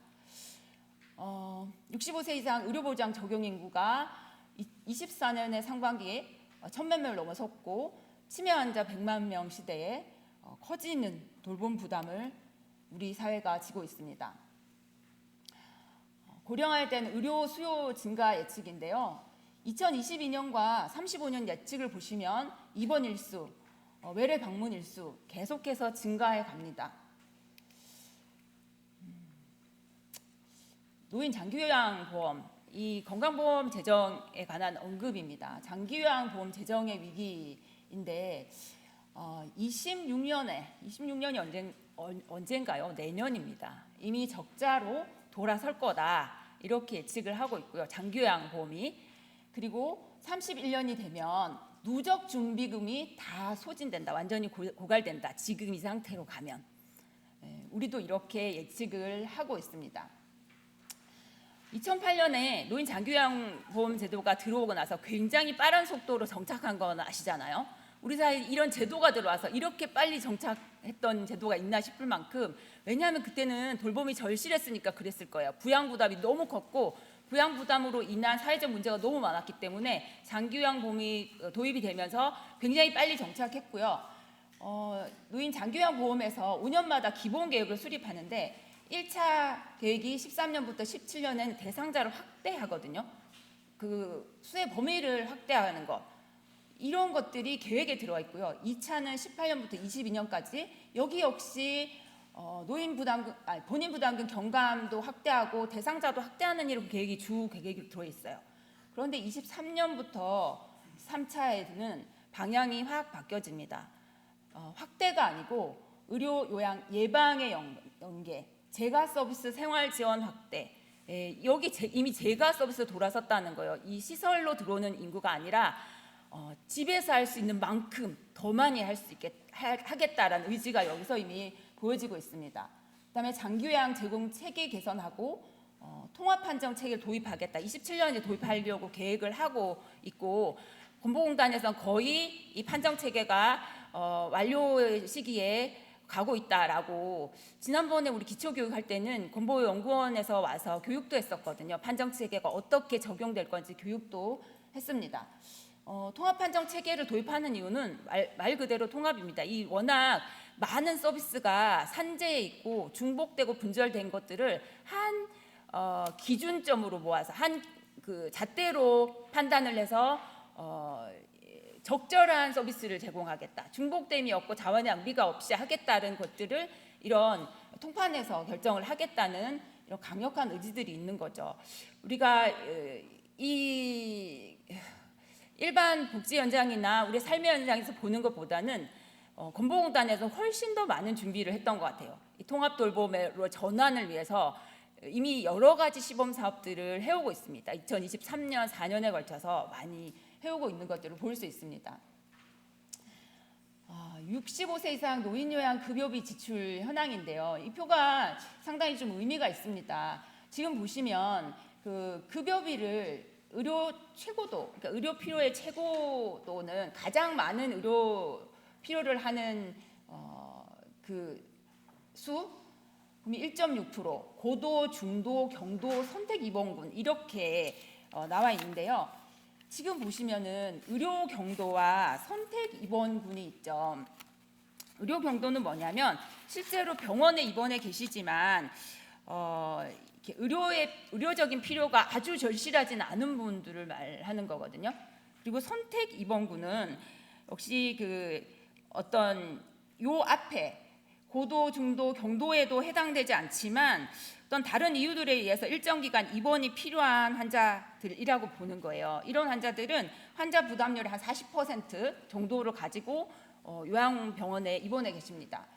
65세 이상 의료보장 적용 인구가 24년의 상반기에 1,000만 명을 넘어섰고 치매 환자 100만 명 시대에 커지는 돌봄 부담을 우리 사회가 지고 있습니다. 고령화에 대한 의료 수요 증가 예측인데요. 2022년과 35년 예측을 보시면 입원 일수, 외래 방문 일수 계속해서 증가해 갑니다. 노인 장기요양보험, 이 건강보험 재정에 관한 언급입니다. 장기요양보험 재정의 위기인데 26년이 언젠가요? 내년입니다. 이미 적자로 돌아설 거다 이렇게 예측을 하고 있고요. 장기요양보험이. 그리고 31년이 되면 누적 준비금이 다 소진된다. 완전히 고갈된다. 지금 이 상태로 가면. 우리도 이렇게 예측을 하고 있습니다. 2008년에 노인 장기요양보험 제도가 들어오고 나서 굉장히 빠른 속도로 정착한 건 아시잖아요. 우리 사회에 이런 제도가 들어와서 이렇게 빨리 정착했던 제도가 있나 싶을 만큼, 왜냐하면 그때는 돌봄이 절실했으니까 그랬을 거예요. 부양 부담이 너무 컸고 부양 부담으로 인한 사회적 문제가 너무 많았기 때문에 장기요양보험이 도입이 되면서 굉장히 빨리 정착했고요. 노인 장기요양보험에서 5년마다 기본계획을 수립하는데 1차 계획이 13년부터 17년에는 대상자를 확대하거든요. 그 수혜 범위를 확대하는 것. 이런 것들이 계획에 들어와 있고요. 2차는 18년부터 22년까지 여기 역시 본인 부담금 경감도 확대하고 대상자도 확대하는 이런 계획이 주 계획이 들어 있어요. 그런데 23년부터 3차에는 방향이 확 바뀌어집니다. 확대가 아니고 의료 요양 예방의 연계, 재가 서비스 생활 지원 확대. 여기 이미 재가 서비스 돌아섰다는 거예요. 이 시설로 들어오는 인구가 아니라 집에서 할 수 있는 만큼 더 많이 할 수 있게 하겠다라는 의지가 여기서 이미 보여지고 있습니다. 그다음에 장기요양 제공 체계 개선하고 통합 판정 체계를 도입하겠다. 27년에 도입하려고 계획을 하고 있고 건보공단에서는 거의 이 판정 체계가 완료 시기에 가고 있다라고, 지난번에 우리 기초교육 할 때는 건보연구원에서 와서 교육도 했었거든요. 판정 체계가 어떻게 적용될 건지 교육도 했습니다. 통합 판정 체계를 도입하는 이유는 말 그대로 통합입니다. 이 워낙 많은 서비스가 산재해 있고 중복되고 분절된 것들을 한 기준점으로 모아서 한 그 잣대로 판단을 해서 적절한 서비스를 제공하겠다. 중복됨이 없고 자원의 낭비가 없이 하겠다는 것들을 이런 통판에서 결정을 하겠다는 이런 강력한 의지들이 있는 거죠. 우리가 이 일반 복지 현장이나 우리 삶의 현장에서 보는 것보다는 건보공단에서 훨씬 더 많은 준비를 했던 것 같아요. 이 통합 돌봄으로 전환을 위해서 이미 여러 가지 시범 사업들을 해오고 있습니다. 2023년 4년에 걸쳐서 많이 해오고 있는 것들을 볼 수 있습니다. 65세 이상 노인 요양 급여비 지출 현황인데요. 이 표가 상당히 좀 의미가 있습니다. 지금 보시면 그 급여비를 의료 최고도, 그러니까 의료 필요의 최고도는 가장 많은 의료 필요를 하는 그 수, 1.6%, 고도, 중도, 경도, 선택 입원군 이렇게 나와 있는데요. 지금 보시면은 의료 경도와 선택 입원군이 있죠. 의료 경도는 뭐냐면 실제로 병원에 입원해 계시지만 이렇게 의료적인 필요가 아주 절실하진 않은 분들을 말하는 거거든요. 그리고 선택 입원군은 역시 그 어떤 요 앞에 고도, 중도, 경도에도 해당되지 않지만 어떤 다른 이유들에 의해서 일정 기간 입원이 필요한 환자들이라고 보는 거예요. 이런 환자들은 환자 부담률의 한 40% 정도를 가지고 요양병원에 입원해 계십니다.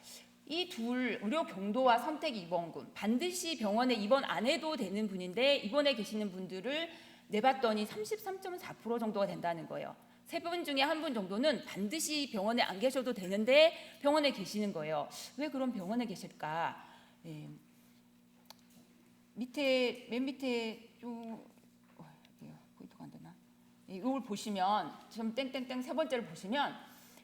이 둘 의료 경도와 선택 입원군, 반드시 병원에 입원 안 해도 되는 분인데 입원해 계시는 분들을 내봤더니 33.4% 정도가 된다는 거예요. 3분 중에 1분 정도는 반드시 병원에 안 계셔도 되는데 병원에 계시는 거예요. 왜 그럼 병원에 계실까? 맨 밑에 좀 포인트가 안 되나? 이걸 보시면 좀 땡땡땡 3번째를 보시면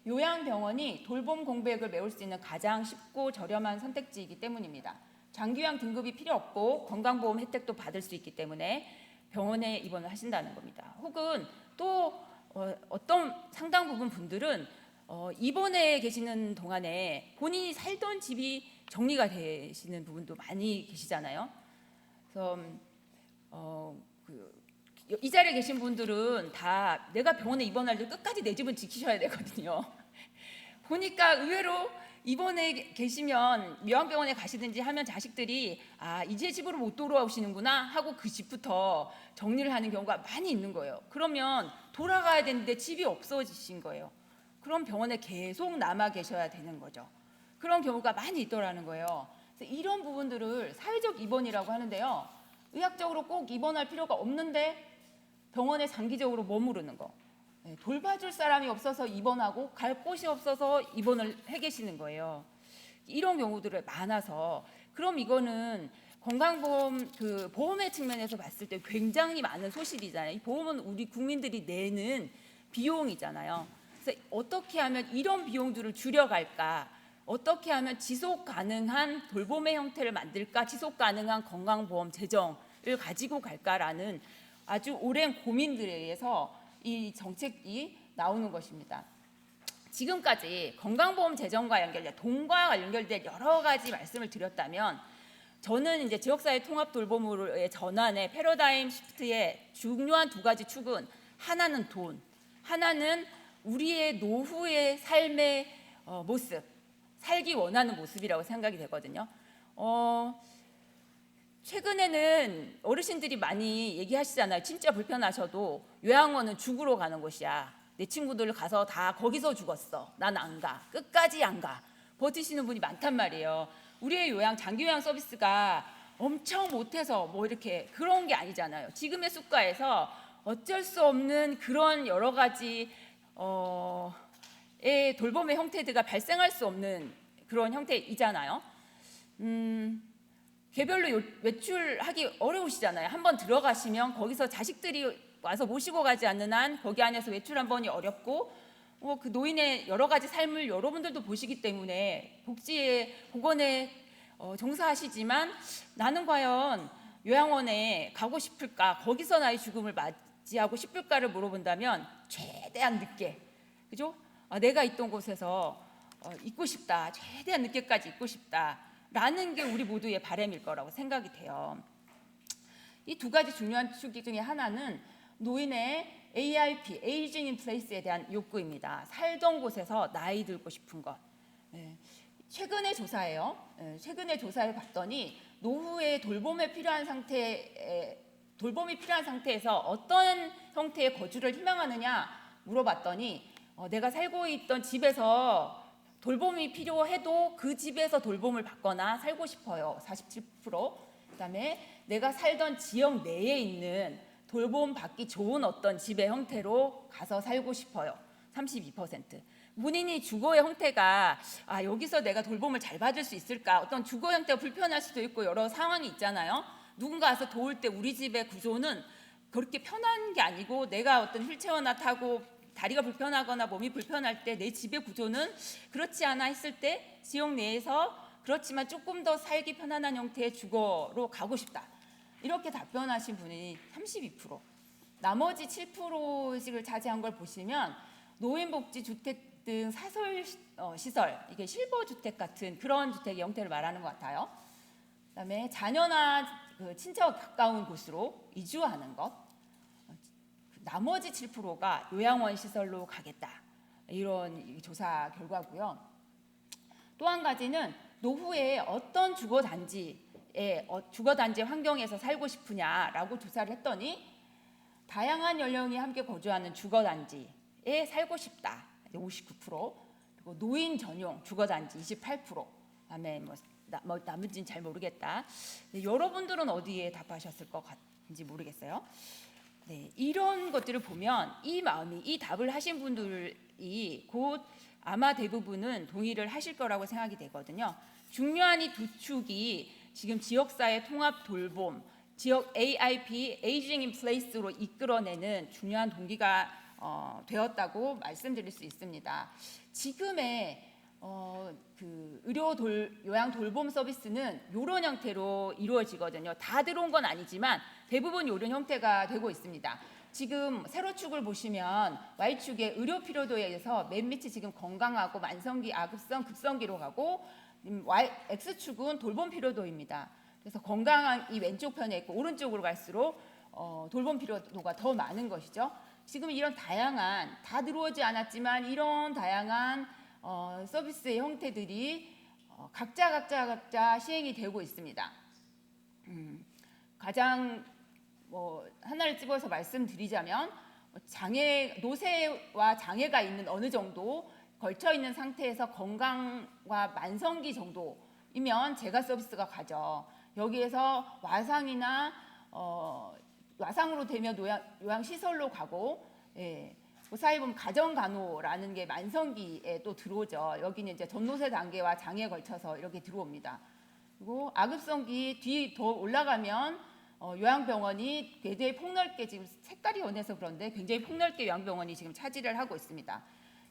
요양병원이 돌봄 공백을 메울 수 있는 가장 쉽고 저렴한 선택지이기 때문입니다. 장기요양 등급이 필요 없고 건강보험 혜택도 받을 수 있기 때문에 병원에 입원을 하신다는 겁니다. 혹은 또 어떤 상당 부분 분들은 입원해 계시는 동안에 본인이 살던 집이 정리가 되시는 부분도 많이 계시잖아요. 그래서 이 자리에 계신 분들은 다 내가 병원에 입원할 때 끝까지 내 집은 지키셔야 되거든요. 보니까 의외로 입원해 계시면 요양병원에 가시든지 하면 자식들이 이제 집으로 못 돌아오시는구나 하고 그 집부터 정리를 하는 경우가 많이 있는 거예요. 그러면 돌아가야 되는데 집이 없어지신 거예요. 그럼 병원에 계속 남아 계셔야 되는 거죠. 그런 경우가 많이 있더라는 거예요. 그래서 이런 부분들을 사회적 입원이라고 하는데요. 의학적으로 꼭 입원할 필요가 없는데 병원에 장기적으로 머무르는 거. 돌봐줄 사람이 없어서 입원하고 갈 곳이 없어서 입원을 해 계시는 거예요. 이런 경우들이 많아서 그럼 이거는 건강보험 그 보험의 측면에서 봤을 때 굉장히 많은 소실이잖아요. 이 보험은 우리 국민들이 내는 비용이잖아요. 그래서 어떻게 하면 이런 비용들을 줄여갈까? 어떻게 하면 지속 가능한 돌봄의 형태를 만들까? 지속 가능한 건강보험 재정을 가지고 갈까라는 아주 오랜 고민들에 의해서 이 정책이 나오는 것입니다. 지금까지 건강보험 재정과 연결된 돈과 연결된 여러 가지 말씀을 드렸다면 저는 이제 지역사회 통합 돌봄으로의 전환의 패러다임 시프트의 중요한 2가지 축은 하나는 돈, 하나는 우리의 노후의 삶의 모습, 살기 원하는 모습이라고 생각이 되거든요. 최근에는 어르신들이 많이 얘기하시잖아요. 진짜 불편하셔도 요양원은 죽으러 가는 곳이야. 내 친구들 가서 다 거기서 죽었어. 난 안 가. 끝까지 안 가. 버티시는 분이 많단 말이에요. 우리의 요양, 장기요양 서비스가 엄청 못해서 뭐 이렇게 그런 게 아니잖아요. 지금의 수가에서 어쩔 수 없는 그런 여러 가지 돌봄의 형태들과 발생할 수 없는 그런 형태이잖아요. 개별로 외출하기 어려우시잖아요. 한번 들어가시면 거기서 자식들이 와서 모시고 가지 않는 한 거기 안에서 외출 한 번이 어렵고 그 노인의 여러 가지 삶을 여러분들도 보시기 때문에 보건에 종사하시지만 나는 과연 요양원에 가고 싶을까? 거기서 나의 죽음을 맞이하고 싶을까를 물어본다면 최대한 늦게, 그죠? 내가 있던 곳에서 있고 싶다. 최대한 늦게까지 있고 싶다. 라는 게 우리 모두의 바람일 거라고 생각이 돼요. 이 2가지 중요한 축 중에 하나는 노인의 AIP, Aging in Place에 대한 욕구입니다. 살던 곳에서 나이 들고 싶은 것. 최근의 조사예요. 최근의 조사를 봤더니 노후에 돌봄이 필요한 상태에서 어떤 형태의 거주를 희망하느냐 물어봤더니 내가 살고 있던 집에서 돌봄이 필요해도 그 집에서 돌봄을 받거나 살고 싶어요. 47%. 그다음에 내가 살던 지역 내에 있는 돌봄 받기 좋은 어떤 집의 형태로 가서 살고 싶어요. 32%. 본인이 주거의 형태가 여기서 내가 돌봄을 잘 받을 수 있을까? 어떤 주거 형태가 불편할 수도 있고 여러 상황이 있잖아요. 누군가 와서 도울 때 우리 집의 구조는 그렇게 편한 게 아니고 내가 어떤 휠체어나 타고 다리가 불편하거나 몸이 불편할 때 내 집의 구조는 그렇지 않아 했을 때 지역 내에서 그렇지만 조금 더 살기 편안한 형태의 주거로 가고 싶다. 이렇게 답변하신 분이 32%. 나머지 7%씩을 차지한 걸 보시면 노인복지주택 등 사설 시설, 이게 실버주택 같은 그런 주택의 형태를 말하는 것 같아요. 그다음에 자녀나 친척 가까운 곳으로 이주하는 것. 나머지 7%가 요양원 시설로 가겠다. 이런 조사 결과고요. 또 한 가지는 노후에 어떤 주거단지의 환경에서 살고 싶으냐라고 조사를 했더니 다양한 연령이 함께 거주하는 주거단지에 살고 싶다. 59%, 그리고 노인 전용 주거단지 28%, 그다음에 나머지는 잘 모르겠다. 여러분들은 어디에 답하셨을 것 같은지 모르겠어요. 네, 이런 것들을 보면 이 답을 하신 분들이 곧 아마 대부분은 동의를 하실 거라고 생각이 되거든요. 중요한 이 두 축이 지금 지역사회 통합 돌봄, 지역 AIP, Aging in Place로 이끌어내는 중요한 동기가 되었다고 말씀드릴 수 있습니다. 지금의 그 요양 돌봄 서비스는 이런 형태로 이루어지거든요. 다 들어온 건 아니지만 대부분 이런 형태가 되고 있습니다. 지금 세로 축을 보시면 Y축의 의료 필요도에 의해서 맨 밑이 지금 건강하고 만성기, 아급성, 급성기로 가고 X축은 돌봄 필요도입니다. 그래서 건강한 이 왼쪽 편에 있고 오른쪽으로 갈수록 돌봄 필요도가 더 많은 것이죠. 지금 이런 다양한, 다 들어오지 않았지만 이런 다양한 서비스의 형태들이 각자 시행이 되고 있습니다. 가장 하나를 집어서 말씀드리자면 노쇠와 장애가 있는 어느 정도 걸쳐 있는 상태에서 건강과 만성기 정도이면 재가 서비스가 가죠. 여기에서 와상으로 되면 요양시설로 가고, 그 사이에 보면 가정간호라는 게 만성기에 또 들어오죠. 여기는 이제 전노쇠 단계와 장애에 걸쳐서 이렇게 들어옵니다. 그리고 아급성기 뒤 더 올라가면 요양병원이 굉장히 폭넓게, 지금 색깔이 연해서 그런데 굉장히 폭넓게 요양병원이 지금 차지를 하고 있습니다.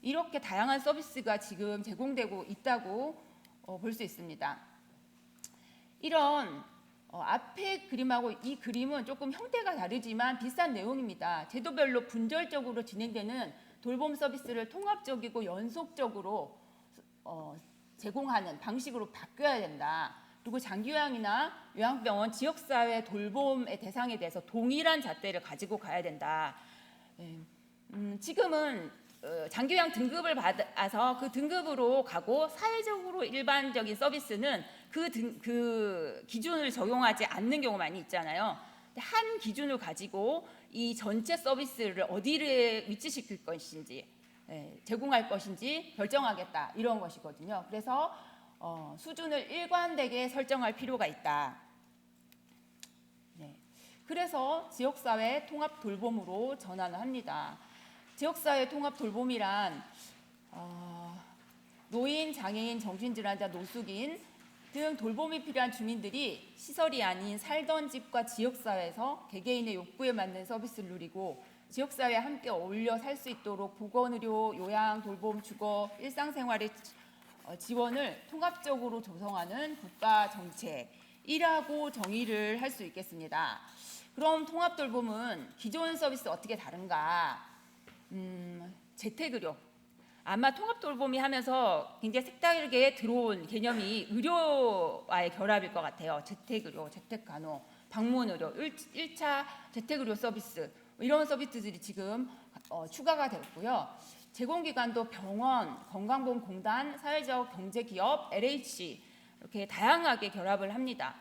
이렇게 다양한 서비스가 지금 제공되고 있다고 볼 수 있습니다. 이런 앞에 그림하고 이 그림은 조금 형태가 다르지만 비슷한 내용입니다. 제도별로 분절적으로 진행되는 돌봄 서비스를 통합적이고 연속적으로 제공하는 방식으로 바뀌어야 된다. 그리고 장기요양이나 요양병원, 지역사회 돌봄의 대상에 대해서 동일한 잣대를 가지고 가야 된다. 지금은 장기요양 등급을 받아서 그 등급으로 가고 사회적으로 일반적인 서비스는 그 기준을 적용하지 않는 경우가 많이 있잖아요. 한 기준을 가지고 이 전체 서비스를 어디를 위치시킬 것인지, 제공할 것인지 결정하겠다, 이런 것이거든요. 그래서 수준을 일관되게 설정할 필요가 있다. 그래서 지역사회 통합 돌봄으로 전환을 합니다. 지역사회 통합 돌봄이란 노인, 장애인, 정신질환자, 노숙인 등 돌봄이 필요한 주민들이 시설이 아닌 살던 집과 지역사회에서 개개인의 욕구에 맞는 서비스를 누리고 지역사회에 함께 어울려 살 수 있도록 보건의료, 요양, 돌봄, 주거, 일상생활의 지원을 통합적으로 조성하는 국가 정책이라고 정의를 할 수 있겠습니다. 그럼 통합 돌봄은 기존 서비스 어떻게 다른가? 재택의료. 아마 통합 돌봄이 하면서 굉장히 색다르게 들어온 개념이 의료와의 결합일 것 같아요. 재택의료, 재택간호, 방문의료, 1차 재택의료 서비스, 이런 서비스들이 지금 추가가 됐고요. 제공기관도 병원, 건강보험공단, 사회적 경제기업, LH 이렇게 다양하게 결합을 합니다.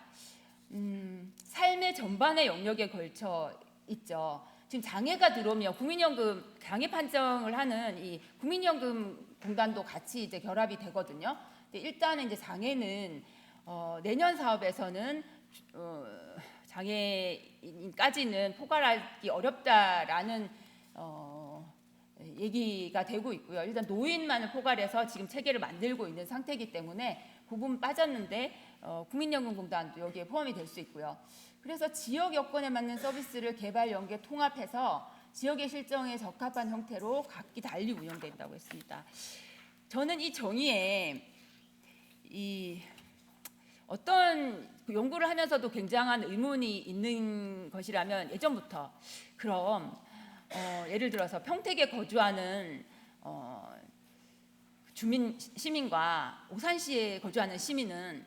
삶의 전반의 영역에 걸쳐 있죠. 지금 장애가 들어오면 국민연금 장애 판정을 하는 이 국민연금 공단도 같이 이제 결합이 되거든요. 근데 일단은 이제 장애는 내년 사업에서는 장애인까지는 포괄하기 어렵다라는 얘기가 되고 있고요. 일단 노인만을 포괄해서 지금 체계를 만들고 있는 상태이기 때문에 그 부분 빠졌는데 국민연금공단도 여기에 포함이 될 수 있고요. 그래서 지역 여건에 맞는 서비스를 개발, 연계, 통합해서 지역의 실정에 적합한 형태로 각기 달리 운영된다고 했습니다. 저는 이 정의에 어떤 연구를 하면서도 굉장한 의문이 있는 것이라면 예전부터 그럼 예를 들어서 평택에 거주하는 시민과 오산시에 거주하는 시민은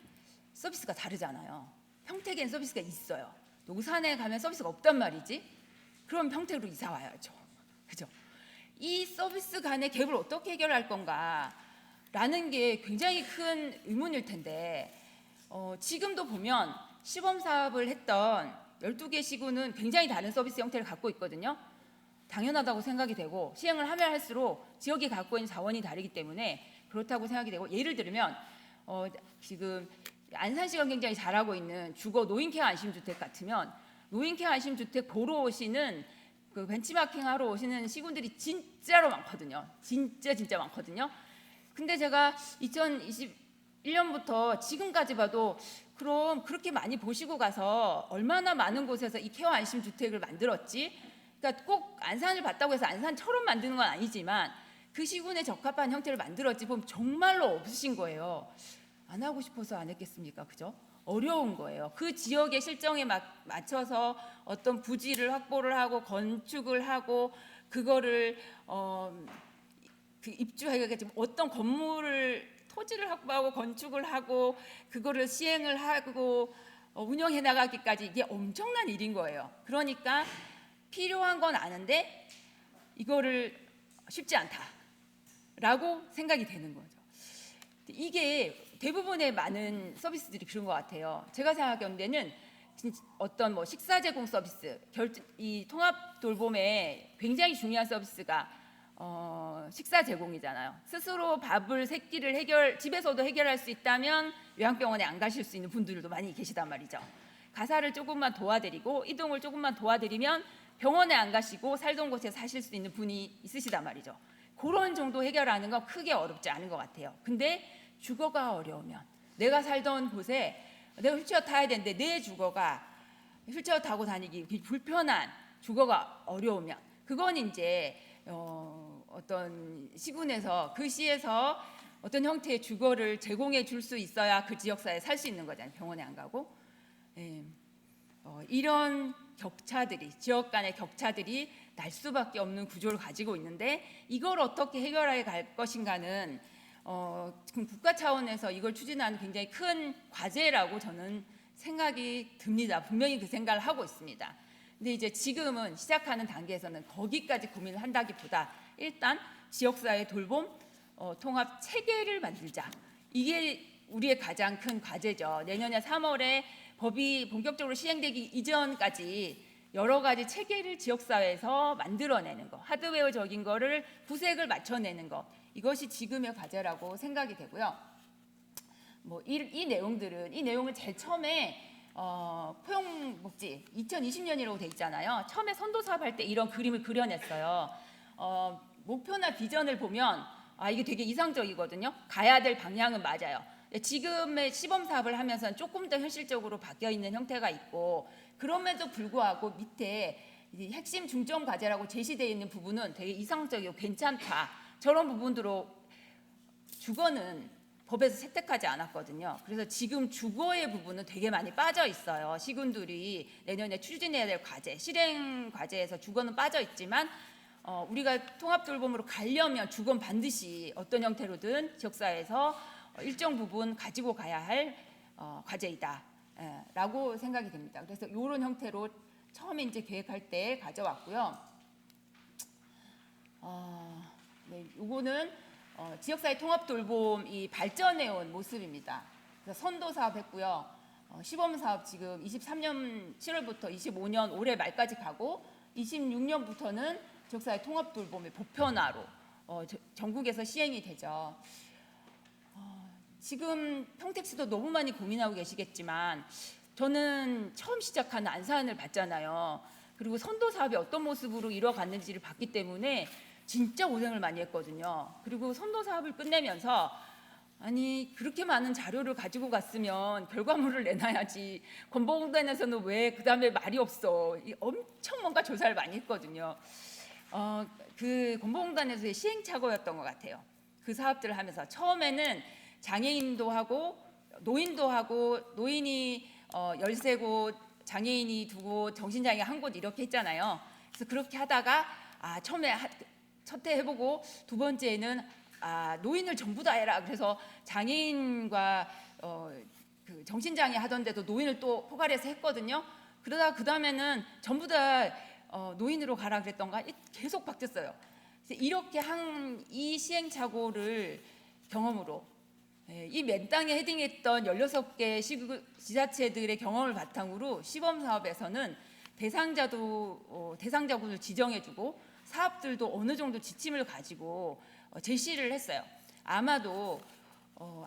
서비스가 다르잖아요. 평택엔 서비스가 있어요. 오산에 가면 서비스가 없단 말이지. 그럼 평택으로 이사 와야죠. 그죠? 이 서비스 간의 갭을 어떻게 해결할 건가라는 게 굉장히 큰 의문일 텐데 지금도 보면 시범 사업을 했던 12개 시군은 굉장히 다른 서비스 형태를 갖고 있거든요. 당연하다고 생각이 되고 시행을 하면 할수록 지역이 갖고 있는 자원이 다르기 때문에 그렇다고 생각이 되고 예를 들면 지금 안산시가 굉장히 잘하고 있는 주거 노인케어 안심주택 같으면 노인케어 안심주택 보러 오시는 그 벤치마킹 하러 오시는 시군들이 진짜로 많거든요. 진짜 많거든요. 근데 제가 2021년부터 지금까지 봐도 그럼 그렇게 많이 보시고 가서 얼마나 많은 곳에서 이 케어 안심주택을 만들었지? 그러니까 꼭 안산을 봤다고 해서 안산처럼 만드는 건 아니지만 그 시군에 적합한 형태를 만들었지 보면 정말로 없으신 거예요. 안 하고 싶어서 안 했겠습니까? 그죠? 어려운 거예요. 그 지역의 실정에 맞춰서 어떤 부지를 확보를 하고 건축을 하고 그거를 입주하기가 지금 어떤 건물을 토지를 확보하고 건축을 하고 그거를 시행을 하고 운영해 나가기까지 이게 엄청난 일인 거예요. 그러니까 필요한 건 아는데 이거를 쉽지 않다라고 생각이 되는 거죠. 이게 대부분의 많은 서비스들이 그런 것 같아요. 제가 생각하는 데는 어떤 뭐 식사 제공 서비스, 이 통합 돌봄에 굉장히 중요한 서비스가 식사 제공이잖아요. 스스로 밥을 세 끼를 집에서도 해결할 수 있다면 요양병원에 안 가실 수 있는 분들도 많이 계시단 말이죠. 가사를 조금만 도와드리고 이동을 조금만 도와드리면 병원에 안 가시고 살던 곳에 사실 수 있는 분이 있으시단 말이죠. 그런 정도 해결하는 건 크게 어렵지 않은 것 같아요. 근데 주거가 어려우면 내가 살던 곳에 내가 휠체어 타야 되는데 내 주거가 휠체어 타고 다니기 불편한 주거가 어려우면 그건 이제 어떤 시군에서 그 시에서 어떤 형태의 주거를 제공해 줄 수 있어야 그 지역사회에 살 수 있는 거잖아요. 병원에 안 가고. 이런 격차들이 지역 간의 격차들이 날 수밖에 없는 구조를 가지고 있는데 이걸 어떻게 해결해 갈 것인가는 국가 차원에서 이걸 추진하는 굉장히 큰 과제라고 저는 생각이 듭니다. 분명히 그 생각을 하고 있습니다. 근데 이제 지금은 시작하는 단계에서는 거기까지 고민을 한다기보다 일단 지역사회 돌봄 통합 체계를 만들자. 이게 우리의 가장 큰 과제죠. 내년에 3월에 법이 본격적으로 시행되기 이전까지 여러 가지 체계를 지역사회에서 만들어내는 것, 하드웨어적인 거를 구색을 맞춰내는 것, 이것이 지금의 과제라고 생각이 되고요. 뭐 이 내용을 제일 처음에 포용복지 2020년이라고 돼 있잖아요. 처음에 선도 사업할 때 이런 그림을 그려냈어요. 목표나 비전을 보면 이게 되게 이상적이거든요. 가야 될 방향은 맞아요. 지금의 시범 사업을 하면서는 조금 더 현실적으로 바뀌어 있는 형태가 있고 그럼에도 불구하고 밑에 핵심 중점 과제라고 제시되어 있는 부분은 되게 이상적이고 괜찮다. 저런 부분들로 주거는 법에서 채택하지 않았거든요. 그래서 지금 주거의 부분은 되게 많이 빠져 있어요. 시군들이 내년에 추진해야 될 과제, 실행 과제에서 주거는 빠져 있지만 우리가 통합 돌봄으로 가려면 주거는 반드시 어떤 형태로든 지역사회에서 일정 부분 가지고 가야 할 과제이다 라고 생각이 됩니다. 그래서 이런 형태로 처음에 이제 계획할 때 가져왔고요. 네, 요거는 지역사회 통합 돌봄이 발전해온 모습입니다. 그래서 선도 사업 했고요. 시범 사업 지금 23년 7월부터 25년 올해 말까지 가고 26년부터는 지역사회 통합 돌봄의 보편화로 전국에서 시행이 되죠. 지금 평택시도 너무 많이 고민하고 계시겠지만 저는 처음 시작한 안산을 봤잖아요. 그리고 선도 사업이 어떤 모습으로 이뤄갔는지를 봤기 때문에 진짜 고생을 많이 했거든요. 그리고 선도 사업을 끝내면서 아니 그렇게 많은 자료를 가지고 갔으면 결과물을 내놔야지. 건보공단에서는 왜 그 다음에 말이 없어. 엄청 뭔가 조사를 많이 했거든요. 그 건보공단에서의 시행착오였던 것 같아요. 그 사업들을 하면서 처음에는 장애인도 하고 노인도 하고 노인이 13곳, 장애인이 2곳, 정신장애 1곳 이렇게 했잖아요. 그래서 그렇게 하다가 처음에 첫 해 해보고 두 번째에는 노인을 전부 다 해라. 그래서 장애인과 그 정신장애 하던데도 노인을 또 포괄해서 했거든요. 그러다가 그 다음에는 전부 다 노인으로 가라 그랬던가 계속 바뀌었어요. 그래서 이렇게 이 시행착오를 경험으로 이 맨땅에 헤딩했던 16개 지자체들의 경험을 바탕으로 시범사업에서는 대상자군을 지정해주고 사업들도 어느 정도 지침을 가지고 제시를 했어요. 아마도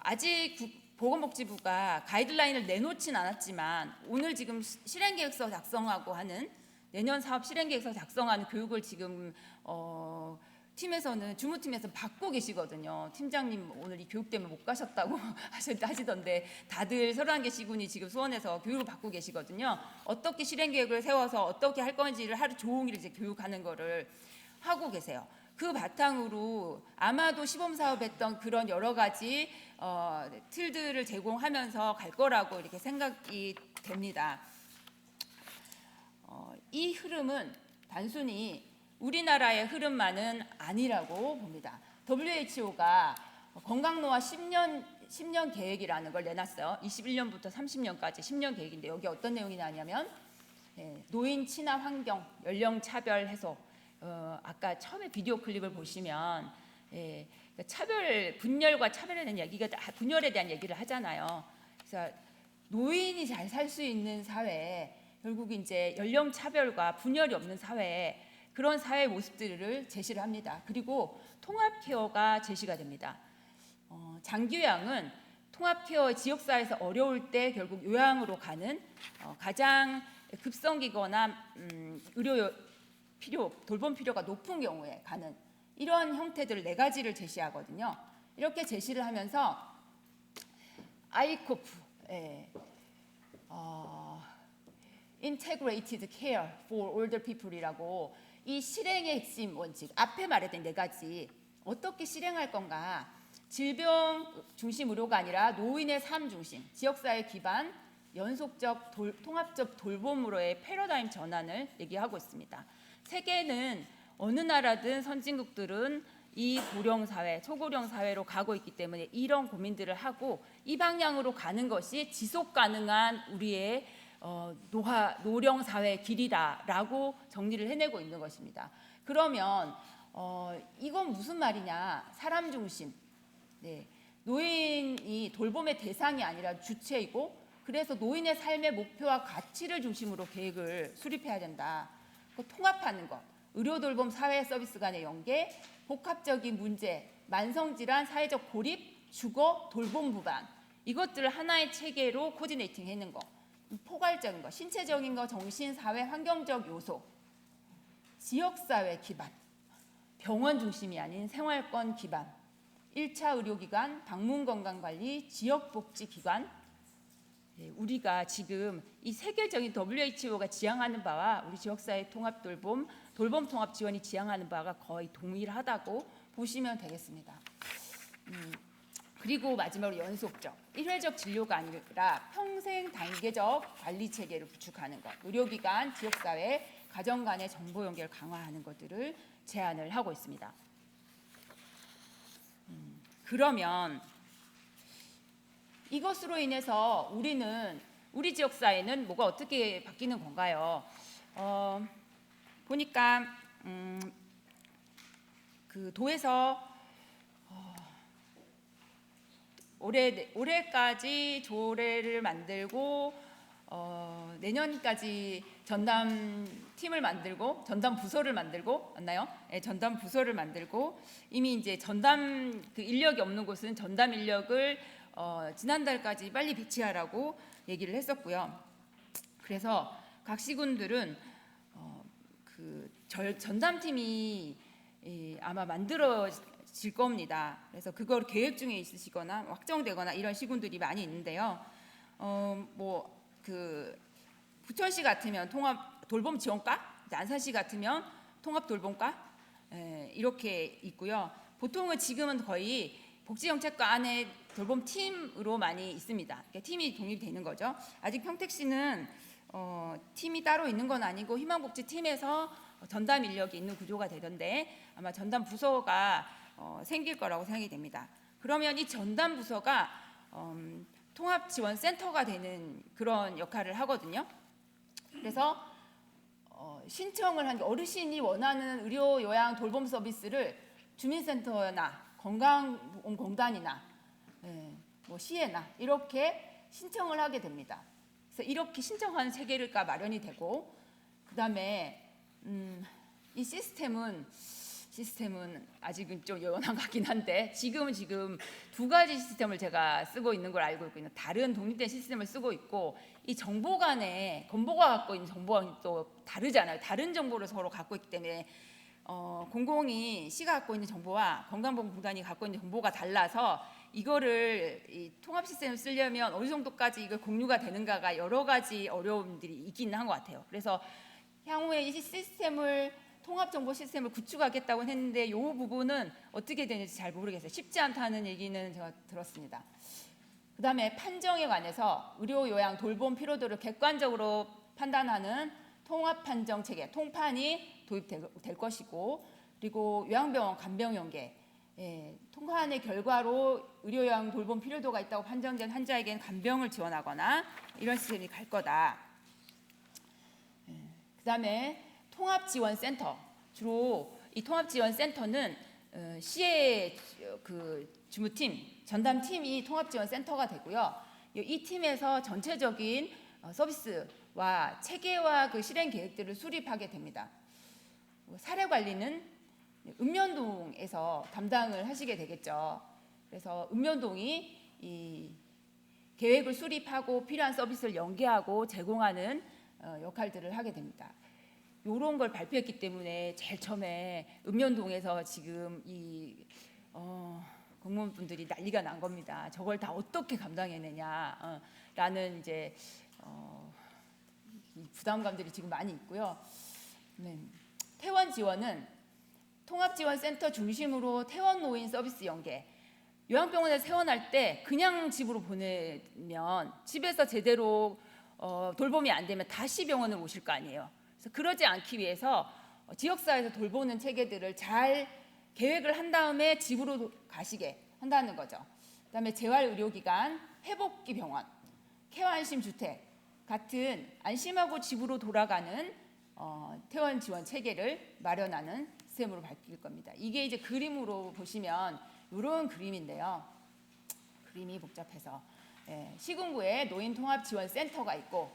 아직 보건복지부가 가이드라인을 내놓진 않았지만 오늘 지금 실행계획서 작성하고 하는 내년 사업 실행계획서 작성하는 교육을 지금 팀에서는 주무팀에서 받고 계시거든요. 팀장님 오늘 이 교육 때문에 못 가셨다고 하시던데 다들 31개 시군이 지금 수원에서 교육을 받고 계시거든요. 어떻게 실행계획을 세워서 어떻게 할 건지를 하루 종일 이제 교육하는 거를 하고 계세요. 그 바탕으로 아마도 시범사업했던 그런 여러 가지 틀들을 제공하면서 갈 거라고 이렇게 생각이 됩니다. 이 흐름은 단순히 우리나라의 흐름만은 아니라고 봅니다. WHO가 건강노화 10년 계획이라는 걸 내놨어요. 21년부터 30년까지 10년 계획인데 여기 어떤 내용이 나냐면 노인 친화 환경, 연령 차별 해소. 아까 처음에 비디오 클립을 보시면 분열과 차별에 대한 얘기가 분열에 대한 얘기를 하잖아요. 그래서 노인이 잘 살 수 있는 사회, 결국 이제 연령 차별과 분열이 없는 사회, 그런 사회 모습들을 제시를 합니다. 그리고 통합 케어가 제시가 됩니다. 장기 요양은 통합 케어 지역사회에서 어려울 때 결국 요양으로 가는 가장 급성기거나 의료 필요, 돌봄 필요가 높은 경우에 가는 이런 형태들 4가지를 제시하거든요. 이렇게 제시를 하면서 아이코프, Integrated Care for Older People이라고 이 실행의 핵심 원칙, 앞에 말했던 4가지 어떻게 실행할 건가, 질병 중심 의료가 아니라 노인의 삶 중심, 지역사회 기반, 연속적 통합적 돌봄으로의 패러다임 전환을 얘기하고 있습니다. 세계는 어느 나라든 선진국들은 이 고령사회, 초고령사회로 가고 있기 때문에 이런 고민들을 하고 이 방향으로 가는 것이 지속가능한 우리의 노령사회의 길이다라고 정리를 해내고 있는 것입니다. 그러면 이건 무슨 말이냐? 사람 중심. 노인이 돌봄의 대상이 아니라 주체이고 그래서 노인의 삶의 목표와 가치를 중심으로 계획을 수립해야 된다. 통합하는 것, 의료 돌봄 사회 서비스 간의 연계, 복합적인 문제, 만성질환, 사회적 고립, 주거, 돌봄 부반 이것들을 하나의 체계로 코디네이팅 해내는 것. 포괄적인 것, 신체적인 것, 정신, 사회, 환경적 요소, 지역사회 기반, 병원 중심이 아닌 생활권 기반, 1차 의료기관, 방문건강관리, 지역복지기관, 우리가 지금 이 세계적인 WHO가 지향하는 바와 우리 지역사회 통합 돌봄 통합 지원이 지향하는 바가 거의 동일하다고 보시면 되겠습니다. 그리고 마지막으로 연속적, 1회적 진료가 아니라 평생 단계적 관리 체계를 구축하는 것, 의료기관, 지역사회, 가정 간의 정보 연결 강화하는 것들을 제안을 하고 있습니다. 그러면 이것으로 인해서 우리 지역사회는 뭐가 어떻게 바뀌는 건가요? 보니까 그 도에서 올해까지 조례를 만들고 내년까지 전담팀을 만들고 전담 부서를 만들고 맞나요? 네, 전담 부서를 만들고 이미 이제 전담 그 인력이 없는 곳은 전담 인력을 지난달까지 빨리 배치하라고 얘기를 했었고요. 그래서 각 시군들은 그 전담팀이 아마 만들어질 겁니다. 그래서 그걸 계획 중에 있으시거나 확정되거나 이런 시군들이 많이 있는데요. 부천시 같으면 통합 돌봄 지원과, 안산시 같으면 통합 돌봄과 이렇게 있고요. 보통은 지금은 거의 복지정책과 안에 돌봄 팀으로 많이 있습니다. 그러니까 팀이 독립되는 거죠. 아직 평택시는 팀이 따로 있는 건 아니고 희망복지팀에서 전담 인력이 있는 구조가 되던데 아마 전담 부서가 생길 거라고 생각이 됩니다. 그러면 이 전담 부서가 통합지원센터가 되는 그런 역할을 하거든요. 그래서 신청을 한 어르신이 원하는 의료 요양 돌봄 서비스를 주민센터나 건강보험공단이나 시에나 이렇게 신청을 하게 됩니다. 그래서 이렇게 신청하는 체계가 마련이 되고, 그다음에 이 시스템은 아직은 좀 요원한 것 같긴 한데 지금 두 가지 시스템을 제가 쓰고 있는 걸 알고 있고, 다른 독립된 시스템을 쓰고 있고, 이 정보 간에 건보가 갖고 있는 정보가 또 다르잖아요. 다른 정보를 서로 갖고 있기 때문에 공공이 시가 갖고 있는 정보와 건강보험공단이 갖고 있는 정보가 달라서 이거를 이 통합 시스템을 쓰려면 어느 정도까지 이거 공유가 되는가가 여러 가지 어려움들이 있긴 한 것 같아요. 그래서 향후에 이 시스템을 통합정보 시스템을 구축하겠다고 했는데 이 부분은 어떻게 되는지 잘 모르겠어요. 쉽지 않다는 얘기는 제가 들었습니다. 그 다음에 판정에 관해서 의료 요양 돌봄 필요도를 객관적으로 판단하는 통합 판정 체계, 통판이 도입될 것이고, 그리고 요양병원 간병연계, 통판의 결과로 의료 요양 돌봄 필요도가 있다고 판정된 환자에게는 간병을 지원하거나 이런 시스템이 갈 거다. 그 다음에 통합지원센터, 주로 이 통합지원센터는 시의 그 주무팀, 전담팀이 통합지원센터가 되고요. 이 팀에서 전체적인 서비스와 체계와 그 실행 계획들을 수립하게 됩니다. 사례 관리는 읍면동에서 담당을 하시게 되겠죠. 그래서 읍면동이 이 계획을 수립하고 필요한 서비스를 연계하고 제공하는 역할들을 하게 됩니다. 이런 걸 발표했기 때문에 제일 처음에 읍면동에서 지금 이 공무원분들이 난리가 난 겁니다. 저걸 다 어떻게 감당해내냐라는 이제 부담감들이 지금 많이 있고요. 퇴원 지원은 통합지원센터 중심으로 퇴원 노인 서비스 연계. 요양병원에서 퇴원할 때 그냥 집으로 보내면 집에서 제대로 돌봄이 안 되면 다시 병원을 오실 거 아니에요. 그래서 그러지 않기 위해서 지역사회에서 돌보는 체계들을 잘 계획을 한 다음에 집으로 가시게 한다는 거죠. 그다음에 재활의료기관, 회복기 병원, 케어안심주택 같은 안심하고 집으로 돌아가는 퇴원 지원 체계를 마련하는 시스템으로 바뀔 겁니다. 이게 이제 그림으로 보시면 이런 그림인데요. 그림이 복잡해서 시군구에 노인통합지원센터가 있고,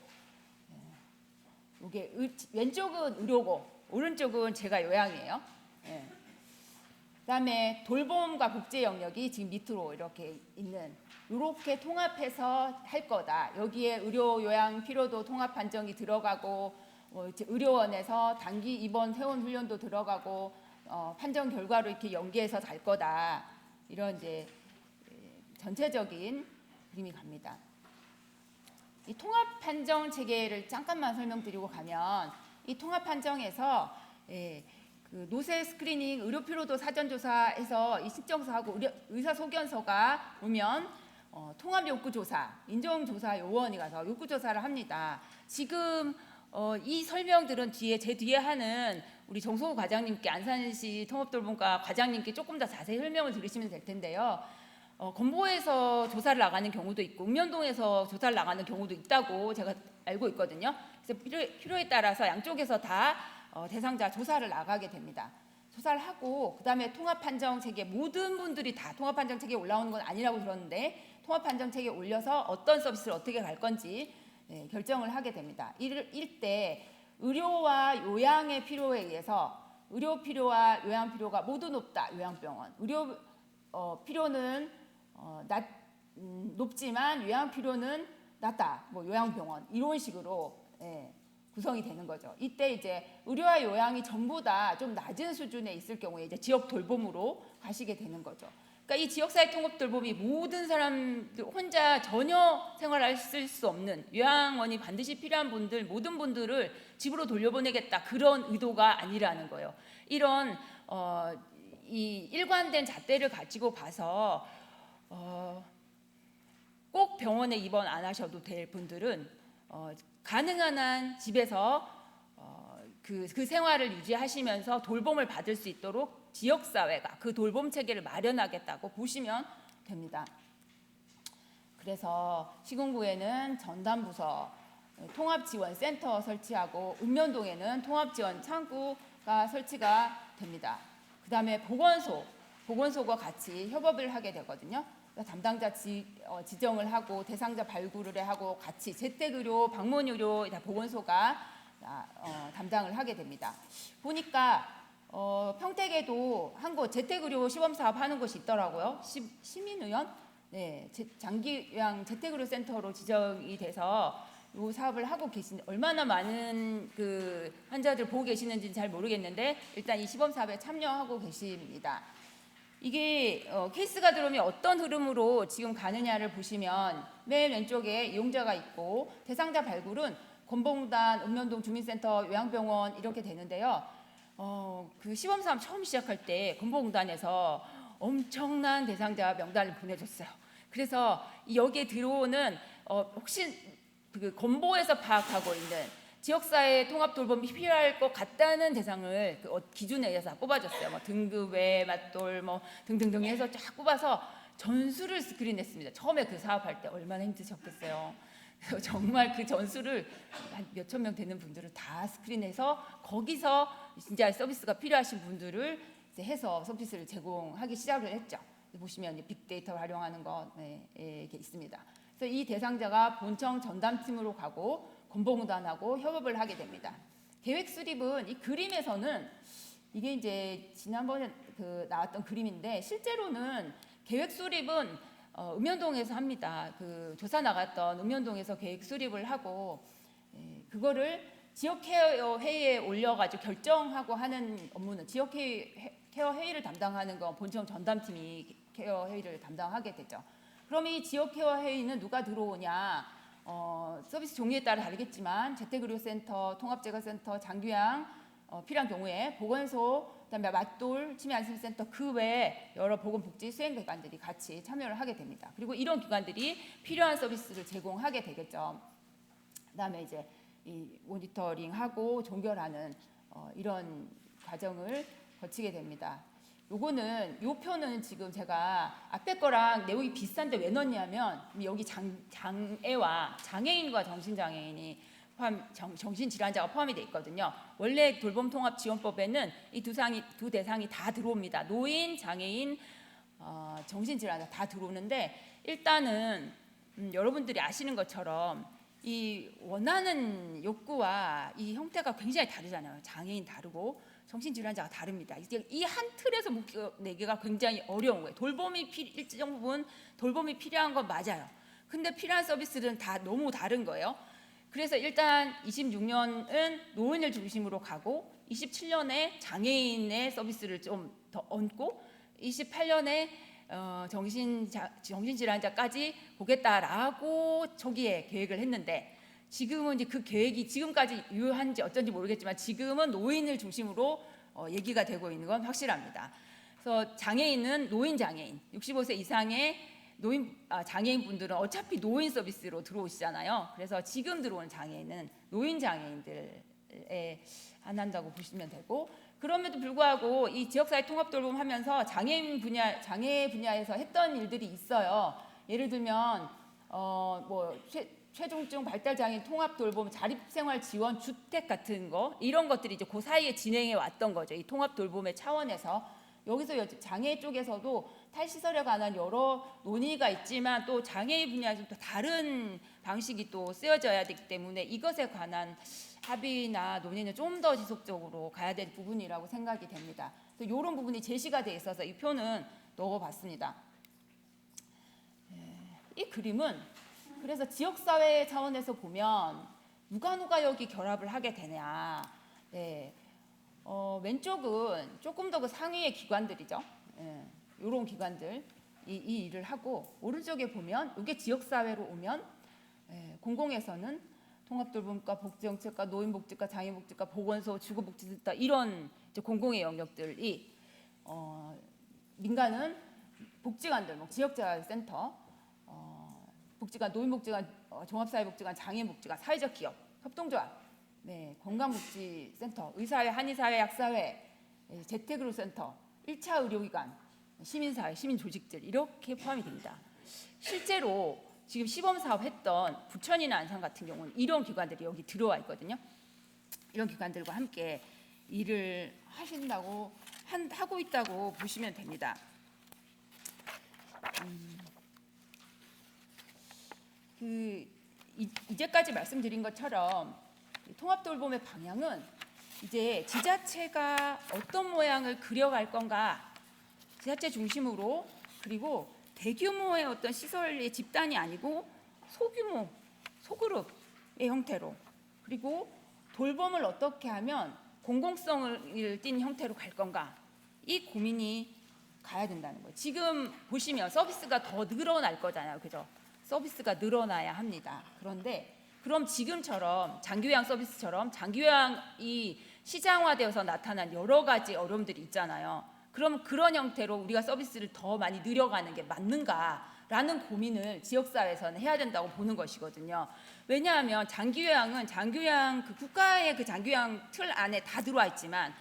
이게 왼쪽은 의료고 오른쪽은 제가 요양이에요. 그다음에 돌봄과 복제 영역이 지금 밑으로 이렇게 있는, 이렇게 통합해서 할 거다. 여기에 의료 요양 필요도 통합 판정이 들어가고, 의료원에서 단기 입원 퇴원 훈련도 들어가고, 판정 결과로 이렇게 연계해서 갈 거다. 이런 이제 전체적인 그림이 갑니다. 이 통합 판정 체계를 잠깐만 설명드리고 가면, 이 통합 판정에서 그 노세 스크리닝, 의료 필요도 사전 조사해서 이 신청서하고 의사 소견서가 오면 통합 욕구 조사, 인정 조사 요원이 가서 욕구 조사를 합니다. 지금 이 설명들은 제 뒤에 하는 우리 정성호 과장님께, 안산시 통합돌봄과 과장님께 조금 더 자세히 설명을 들으시면 될 텐데요. 건보에서 조사를 나가는 경우도 있고 읍면동에서 조사를 나가는 경우도 있다고 제가 알고 있거든요. 그래서 필요에 따라서 양쪽에서 다 대상자 조사를 나가게 됩니다. 조사를 하고 그다음에 통합판정체계, 모든 분들이 다 통합판정체계에 올라오는 건 아니라고 들었는데 통합판정체계에 올려서 어떤 서비스를 어떻게 갈 건지 결정을 하게 됩니다. 이럴 때 의료와 요양의 필요에 의해서 의료 필요와 요양 필요가 모두 높다. 요양병원. 의료 필요는 높지만 요양 필요는 낮다. 뭐 요양병원 이런 식으로 구성이 되는 거죠. 이때 이제 의료와 요양이 전부 다 좀 낮은 수준에 있을 경우에 이제 지역 돌봄으로 가시게 되는 거죠. 그러니까 이 지역사회 통합 돌봄이 모든 사람들 혼자 전혀 생활할 수 없는 요양원이 반드시 필요한 분들 모든 분들을 집으로 돌려보내겠다 그런 의도가 아니라는 거예요. 이런 이 일관된 잣대를 가지고 봐서 꼭 병원에 입원 안 하셔도 될 분들은 가능한 한 집에서 그 생활을 유지하시면서 돌봄을 받을 수 있도록 지역사회가 그 돌봄 체계를 마련하겠다고 보시면 됩니다. 그래서 시군구에는 전담부서, 통합지원센터 설치하고 읍면동에는 통합지원 창구가 설치가 됩니다. 그 다음에 보건소가 같이 협업을 하게 되거든요. 담당자 지정을 하고 대상자 발굴을 하고 같이 재택의료, 방문의료 다 보건소가 담당을 하게 됩니다. 보니까 평택에도 한 곳 재택의료 시범사업 하는 곳이 있더라고요. 시민의원? 네, 장기요양 재택의료센터로 지정이 돼서 이 사업을 하고 얼마나 많은 그 환자들 보고 계시는지는 잘 모르겠는데 일단 이 시범사업에 참여하고 계십니다. 이게 케이스가 들어오면 어떤 흐름으로 지금 가느냐를 보시면 맨 왼쪽에 이용자가 있고 대상자 발굴은 건보공단, 읍면동 주민센터, 요양병원 이렇게 되는데요. 그 시범사업 처음 시작할 때 건보공단에서 엄청난 대상자 명단을 보내줬어요. 그래서 여기에 들어오는 혹시 그 건보에서 파악하고 있는 지역사회 통합 돌봄이 필요할 것 같다는 대상을 그 기준에 의해서 뽑아줬어요. 뭐 등급외, 맞돌, 뭐 등등등 해서 쫙 뽑아서 전수를 스크린했습니다. 처음에 그 사업할 때 얼마나 힘드셨겠어요. 그래서 정말 그 전수를 한 몇천 명 되는 분들을 다 스크린해서 거기서 진짜 서비스가 필요하신 분들을 이제 해서 서비스를 제공하기 시작을 했죠. 보시면 이제 빅데이터 활용하는 거 이렇게 있습니다. 그래서 이 대상자가 본청 전담팀으로 가고 건보공단하고 협업을 하게 됩니다. 계획 수립은 이 그림에서는 이게 이제 지난번에 그 나왔던 그림인데 실제로는 계획 수립은 읍면동에서 합니다. 그 조사 나갔던 읍면동에서 계획 수립을 하고 그거를 지역 케어 회의에 올려가지고 결정하고 하는 업무는 지역 케어 회의를 담당하는 건 본청 전담팀이 케어 회의를 담당하게 되죠. 그럼 이 지역 케어 회의는 누가 들어오냐? 서비스 종류에 따라 다르겠지만 재택의료센터, 통합재가센터, 장기요양 필요한 경우에 보건소, 그다음에 맞돌, 치매안심센터 그 외에 여러 보건복지 수행기관들이 같이 참여를 하게 됩니다. 그리고 이런 기관들이 필요한 서비스를 제공하게 되겠죠. 그다음에 이제 이 모니터링하고 종결하는 이런 과정을 거치게 됩니다. 요거는 요 표는 지금 제가 앞에 거랑 내용이 비슷한데 왜 넣냐면 여기 장애와 장애인과 정신장애인이 정신질환자가 포함이 돼 있거든요. 원래 돌봄통합지원법에는 이 두 대상이 다 들어옵니다. 노인, 장애인, 정신질환자 다 들어오는데 일단은 여러분들이 아시는 것처럼 이 원하는 욕구와 이 형태가 굉장히 다르잖아요. 장애인 다르고 정신질환자가 다릅니다. 이 한 틀에서 묶어내기가 굉장히 어려운 거예요. 일정 부분 돌봄이 필요한 건 맞아요. 근데 필요한 서비스들은 다 너무 다른 거예요. 그래서 일단 26년은 노인을 중심으로 가고 27년에 장애인의 서비스를 좀 더 얹고 28년에 정신질환자까지 보겠다라고 초기에 계획을 했는데 지금은 이제 그 계획이 지금까지 유효한지 어쩐지 모르겠지만 지금은 노인을 중심으로 얘기가 되고 있는 건 확실합니다. 그래서 장애인은 노인 장애인, 65세 이상의 장애인 분들은 어차피 노인 서비스로 들어오시잖아요. 그래서 지금 들어온 장애인은 노인 장애인들에 한한다고 보시면 되고 그럼에도 불구하고 이 지역사회 통합 돌봄하면서 장애 분야에서 했던 일들이 있어요. 예를 들면 최중증 발달장애인 통합 돌봄 자립생활 지원 주택 같은 거 이런 것들이 이제 그 사이에 진행해 왔던 거죠. 이 통합 돌봄의 차원에서 여기서 장애 쪽에서도 탈시설에 관한 여러 논의가 있지만 또 장애 분야에서 또 다른 방식이 또 쓰여져야 되기 때문에 이것에 관한 합의나 논의는 좀 더 지속적으로 가야 될 부분이라고 생각이 됩니다. 그래서 이런 부분이 제시가 돼 있어서 이 표는 넣어봤습니다. 이 그림은 그래서 지역사회 차원에서 보면 누가 여기 결합을 하게 되냐. 네. 왼쪽은 조금 더 그 상위의 기관들이죠. 예, 이런 기관들 이 일을 하고, 오른쪽에 보면 이게 지역사회로 오면 공공에서는 통합돌봄과 복지정책과 노인복지과 장애복지과 보건소 주거복지센터 이런 이제 공공의 영역들이, 민간은 복지관들, 뭐 지역재활센터, 복지관, 노인복지관, 종합사회복지관, 장애복지관, 사회적 기업, 협동조합, 네, 건강복지센터, 의사회, 한의사회, 약사회, 재택의료센터, 1차 의료기관, 시민사회, 시민조직들 이렇게 포함이 됩니다. 실제로 지금 시범사업 했던 부천이나 안산 같은 경우는 이런 기관들이 여기 들어와 있거든요. 이런 기관들과 함께 일을 하고 있다고 보시면 됩니다. 이제까지 말씀드린 것처럼 통합돌봄의 방향은 이제 지자체가 어떤 모양을 그려갈 건가, 지자체 중심으로, 그리고 대규모의 어떤 시설의 집단이 아니고 소규모, 소그룹의 형태로, 그리고 돌봄을 어떻게 하면 공공성을 띤 형태로 갈 건가, 이 고민이 가야 된다는 거예요. 지금 보시면 서비스가 더 늘어날 거잖아요, 그죠? 서비스가 늘어나야 합니다. 그런데 그럼 지금처럼 장기요양 서비스처럼 장기요양이 시장화되어서 나타난 여러 가지 어려움들이 있잖아요. 그럼 그런 형태로 우리가 서비스를 더 많이 늘려가는 게 맞는가라는 고민을 지역사회에서는 해야 된다고 보는 것이거든요. 왜냐하면 장기요양은 장기요양 그 국가의 그 장기요양 틀 안에 다 들어와 있지만,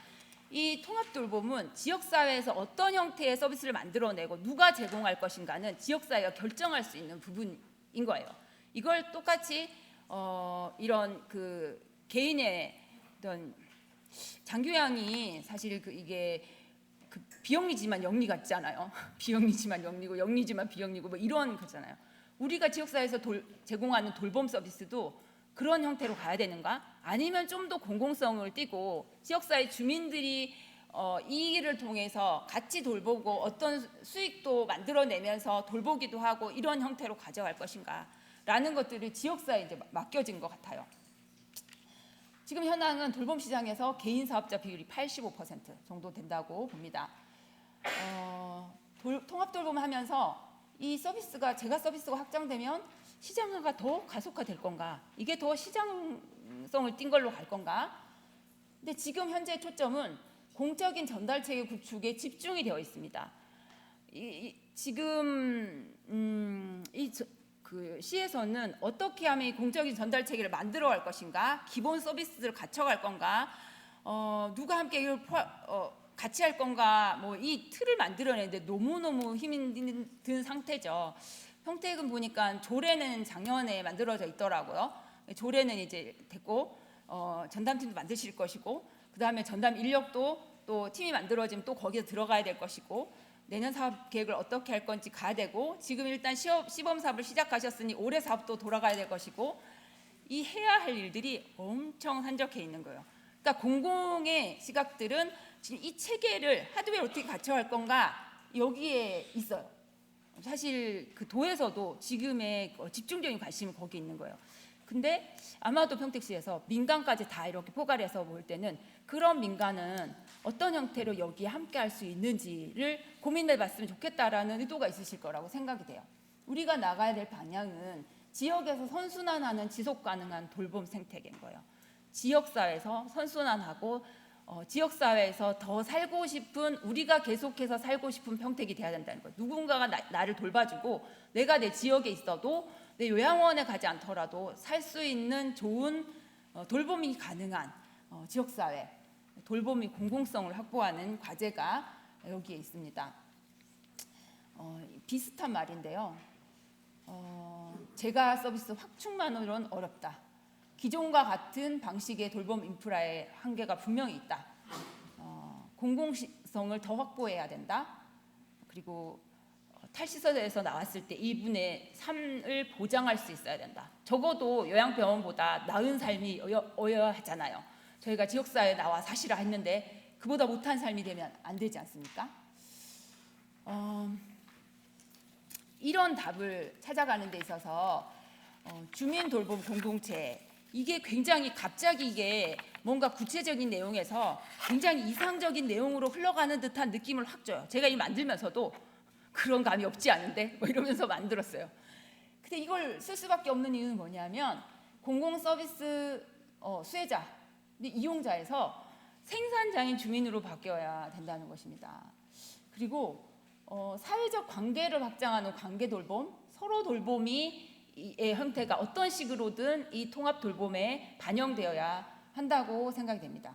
이 통합돌봄은 지역사회에서 어떤 형태의 서비스를 만들어내고 누가 제공할 것인가는 지역사회가 결정할 수 있는 부분인 거예요. 이걸 똑같이 이런 그 개인의 어떤 장기요양이 사실 이게 그 비영리지만 영리 같잖아요. 비영리지만 영리고 영리지만 비영리고 뭐 이런 거잖아요. 우리가 지역사회에서 제공하는 돌봄 서비스도 그런 형태로 가야 되는가? 아니면 좀 더 공공성을 띠고 지역사회 주민들이 이 일을 통해서 같이 돌보고 어떤 수익도 만들어내면서 돌보기도 하고 이런 형태로 가져갈 것인가? 라는 것들을 지역사회에 이제 맡겨진 것 같아요. 지금 현황은 돌봄 시장에서 개인 사업자 비율이 85% 정도 된다고 봅니다. 통합돌봄을 하면서 이 서비스가, 제가 서비스가 확장되면 시장화가 더 가속화될 건가? 이게 더 시장성을 띈 걸로 갈 건가? 근데 지금 현재 초점은 공적인 전달체계 구축에 집중이 되어 있습니다. 지금 그 시에서는 어떻게 하면 이 공적인 전달 체계를 만들어갈 것인가, 기본 서비스를 갖춰갈 건가, 누가 함께 이걸 같이 할 건가, 뭐 이 틀을 만들어내는데 너무너무 힘이 든 상태죠. 평택은 보니까 조례는 작년에 만들어져 있더라고요. 조례는 이제 됐고, 전담팀도 만드실 것이고, 그 다음에 전담 인력도 또 팀이 만들어지면 또 거기에 들어가야 될 것이고, 내년 사업 계획을 어떻게 할 건지 가야 되고, 지금 일단 시범 사업을 시작하셨으니 올해 사업도 돌아가야 될 것이고, 이 해야 할 일들이 엄청 산적해 있는 거예요. 그러니까 공공의 시각들은 지금 이 체계를 하드웨어 어떻게 갖춰갈 건가 여기에 있어요. 사실 그 도에서도 지금의 집중적인 관심은 거기 있는 거예요. 근데 아마도 평택시에서 민간까지 다 이렇게 포괄해서 볼 때는 그런 민간은 어떤 형태로 여기에 함께 할 수 있는지를 고민해 봤으면 좋겠다라는 의도가 있으실 거라고 생각이 돼요. 우리가 나가야 될 방향은 지역에서 선순환하는 지속 가능한 돌봄 생태계인 거예요. 지역사회에서 선순환하고 지역사회에서 더 살고 싶은, 우리가 계속해서 살고 싶은 평택이 돼야 된다는 거예요. 누군가가 나를 돌봐주고 내가 내 지역에 있어도 내 요양원에 가지 않더라도 살 수 있는 좋은 돌봄이 가능한 지역사회, 돌봄이 공공성을 확보하는 과제가 여기에 있습니다. 비슷한 말인데요. 제가 서비스 확충만으로는 어렵다. 기존과 같은 방식의 돌봄 인프라의 한계가 분명히 있다. 공공성을 더 확보해야 된다. 그리고 탈시설에서 나왔을 때 2분의 3을 보장할 수 있어야 된다. 적어도 요양병원보다 나은 삶이 어여야 하잖아요. 저희가 지역사회에 나와 사시라 했는데 그보다 못한 삶이 되면 안 되지 않습니까? 이런 답을 찾아가는 데 있어서 주민 돌봄 공동체 이게 굉장히 갑자기 이게 뭔가 구체적인 내용에서 굉장히 이상적인 내용으로 흘러가는 듯한 느낌을 확 줘요. 제가 이 만들면서도 그런 감이 없지 않은데 뭐 이러면서 만들었어요. 근데 이걸 쓸 수밖에 없는 이유는 뭐냐면 공공 서비스 수혜자, 이용자에서 생산자인 주민으로 바뀌어야 된다는 것입니다. 그리고 사회적 관계를 확장하는 관계 돌봄, 서로 돌봄이 의 형태가 어떤 식으로든 이 통합 돌봄에 반영되어야 한다고 생각이 됩니다.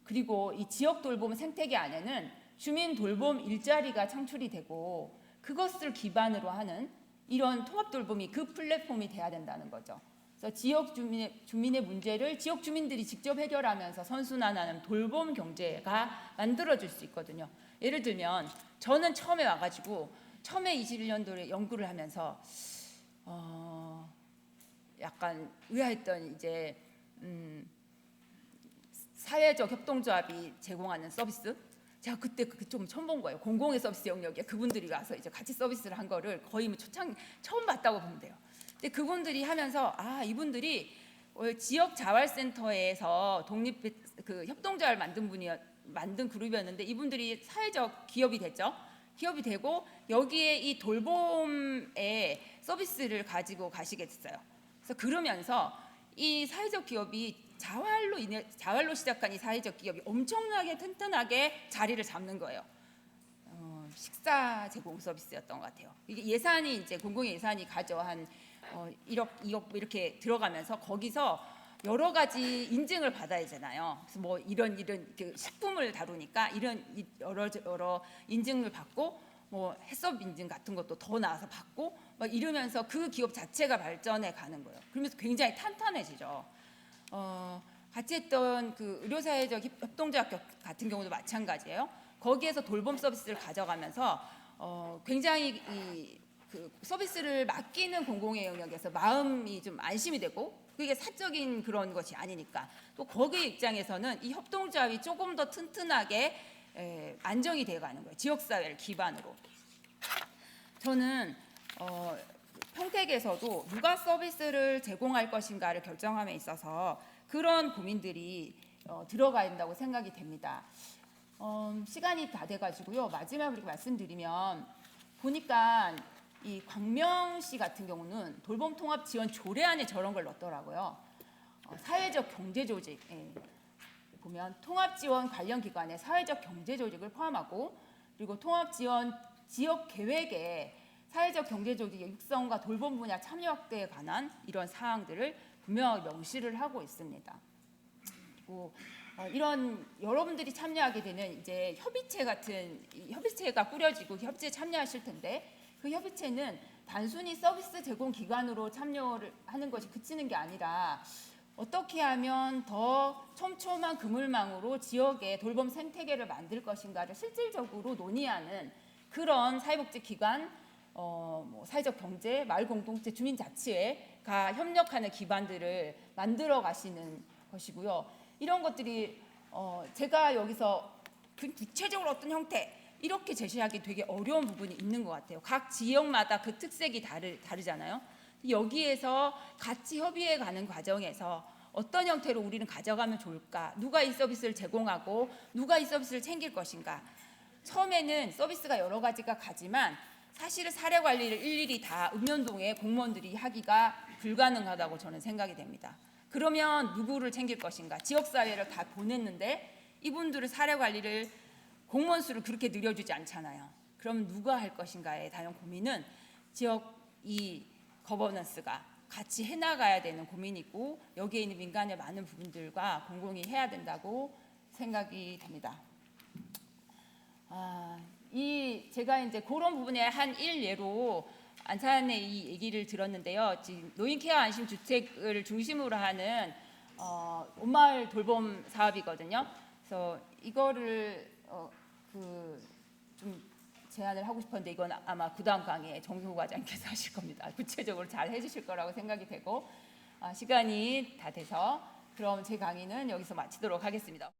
그리고 이 지역 돌봄 생태계 안에는 주민 돌봄 일자리가 창출이 되고 그것을 기반으로 하는 이런 통합 돌봄이 그 플랫폼이 돼야 된다는 거죠. 그래서 지역 주민의 문제를 지역 주민들이 직접 해결하면서 선순환하는 돌봄 경제가 만들어질 수 있거든요. 예를 들면 저는 처음에 와가지고 처음에 21년도에 연구를 하면서 약간 의아했던 이제 사회적 협동조합이 제공하는 서비스. 제가 그때 좀 처음 본 거예요. 공공의 서비스 영역에 그분들이 와서 이제 같이 서비스를 한 거를 거의 뭐 처음 봤다고 보면 돼요. 근데 그분들이 하면서 이분들이 지역 자활센터에서 독립 그 협동조합을 만든 그룹이었는데 이분들이 사회적 기업이 됐죠. 기업이 되고 여기에 이 돌봄의 서비스를 가지고 가시게 됐어요. 그래서 그러면서 이 사회적 기업이 자활로 시작한 이 사회적 기업이 엄청나게 튼튼하게 자리를 잡는 거예요. 식사 제공 서비스였던 것 같아요. 이게 예산이 이제 공공의 예산이 가져 한 1억, 2억 이렇게 들어가면서 거기서 여러 가지 인증을 받아야 되잖아요. 그래서 뭐 이런 그 식품을 다루니까 이런 여러 인증을 받고 뭐 해썹 인증 같은 것도 더 나와서 받고 막 이러면서 그 기업 자체가 발전해 가는 거예요. 그러면서 굉장히 탄탄해지죠. 같이 했던 그 의료사회적 협동조합 같은 경우도 마찬가지예요. 거기에서 돌봄 서비스를 가져가면서 굉장히 그 서비스를 맡기는 공공의 영역에서 마음이 좀 안심이 되고 그게 사적인 그런 것이 아니니까 또 거기 입장에서는 이 협동조합이 조금 더 튼튼하게 안정이 돼가는 거예요. 지역사회를 기반으로. 저는 평택에서도 누가 서비스를 제공할 것인가를 결정함에 있어서 그런 고민들이 들어가야 된다고 생각이 됩니다. 시간이 다 돼가지고요. 마지막으로 말씀드리면 보니까 이 광명시 같은 경우는 돌봄 통합 지원 조례 안에 저런 걸 넣었더라고요. 사회적 경제 조직 보면 통합 지원 관련 기관에 사회적 경제 조직을 포함하고 그리고 통합 지원 지역 계획에 사회적 경제 조직의 육성과 돌봄 분야 참여 확대에 관한 이런 사항들을 분명하게 명시를 하고 있습니다. 그리고 이런 여러분들이 참여하게 되는 이제 협의체 같은 협의체가 꾸려지고 협의체에 참여하실 텐데 그 협의체는 단순히 서비스 제공 기관으로 참여를 하는 것이 그치는 게 아니라 어떻게 하면 더 촘촘한 그물망으로 지역의 돌봄 생태계를 만들 것인가를 실질적으로 논의하는 그런 사회복지 기관, 뭐 사회적 경제, 마을 공동체, 주민자치회가 협력하는 기반들을 만들어 가시는 것이고요. 이런 것들이 제가 여기서 구체적으로 어떤 형태 이렇게 제시하기 되게 어려운 부분이 있는 것 같아요. 각 지역마다 그 특색이 다르잖아요. 여기에서 같이 협의해 가는 과정에서 어떤 형태로 우리는 가져가면 좋을까? 누가 이 서비스를 제공하고 누가 이 서비스를 챙길 것인가? 처음에는 서비스가 여러 가지가 가지만 사실은 사례 관리를 일일이 다 읍면동의 공무원들이 하기가 불가능하다고 저는 생각이 됩니다. 그러면 누구를 챙길 것인가? 지역사회를 다 보냈는데 이분들의 사례 관리를 공무원 수를 그렇게 늘려주지 않잖아요. 그럼 누가 할 것인가에 대한 고민은 지역 이 거버넌스가 같이 해나가야 되는 고민이고 여기에 있는 민간의 많은 부분들과 공공이 해야 된다고 생각이 됩니다. 제가 이제 그런 부분의 한 일례로 안산의 이 얘기를 들었는데요. 지금 노인 케어 안심 주택을 중심으로 하는 온마을 돌봄 사업이거든요. 그래서 이거를 좀 제안을 하고 싶었는데 이건 아마 그다음 강의에 정승호 과장님께서 하실 겁니다. 구체적으로 잘 해주실 거라고 생각이 되고 시간이 다 돼서 그럼 제 강의는 여기서 마치도록 하겠습니다.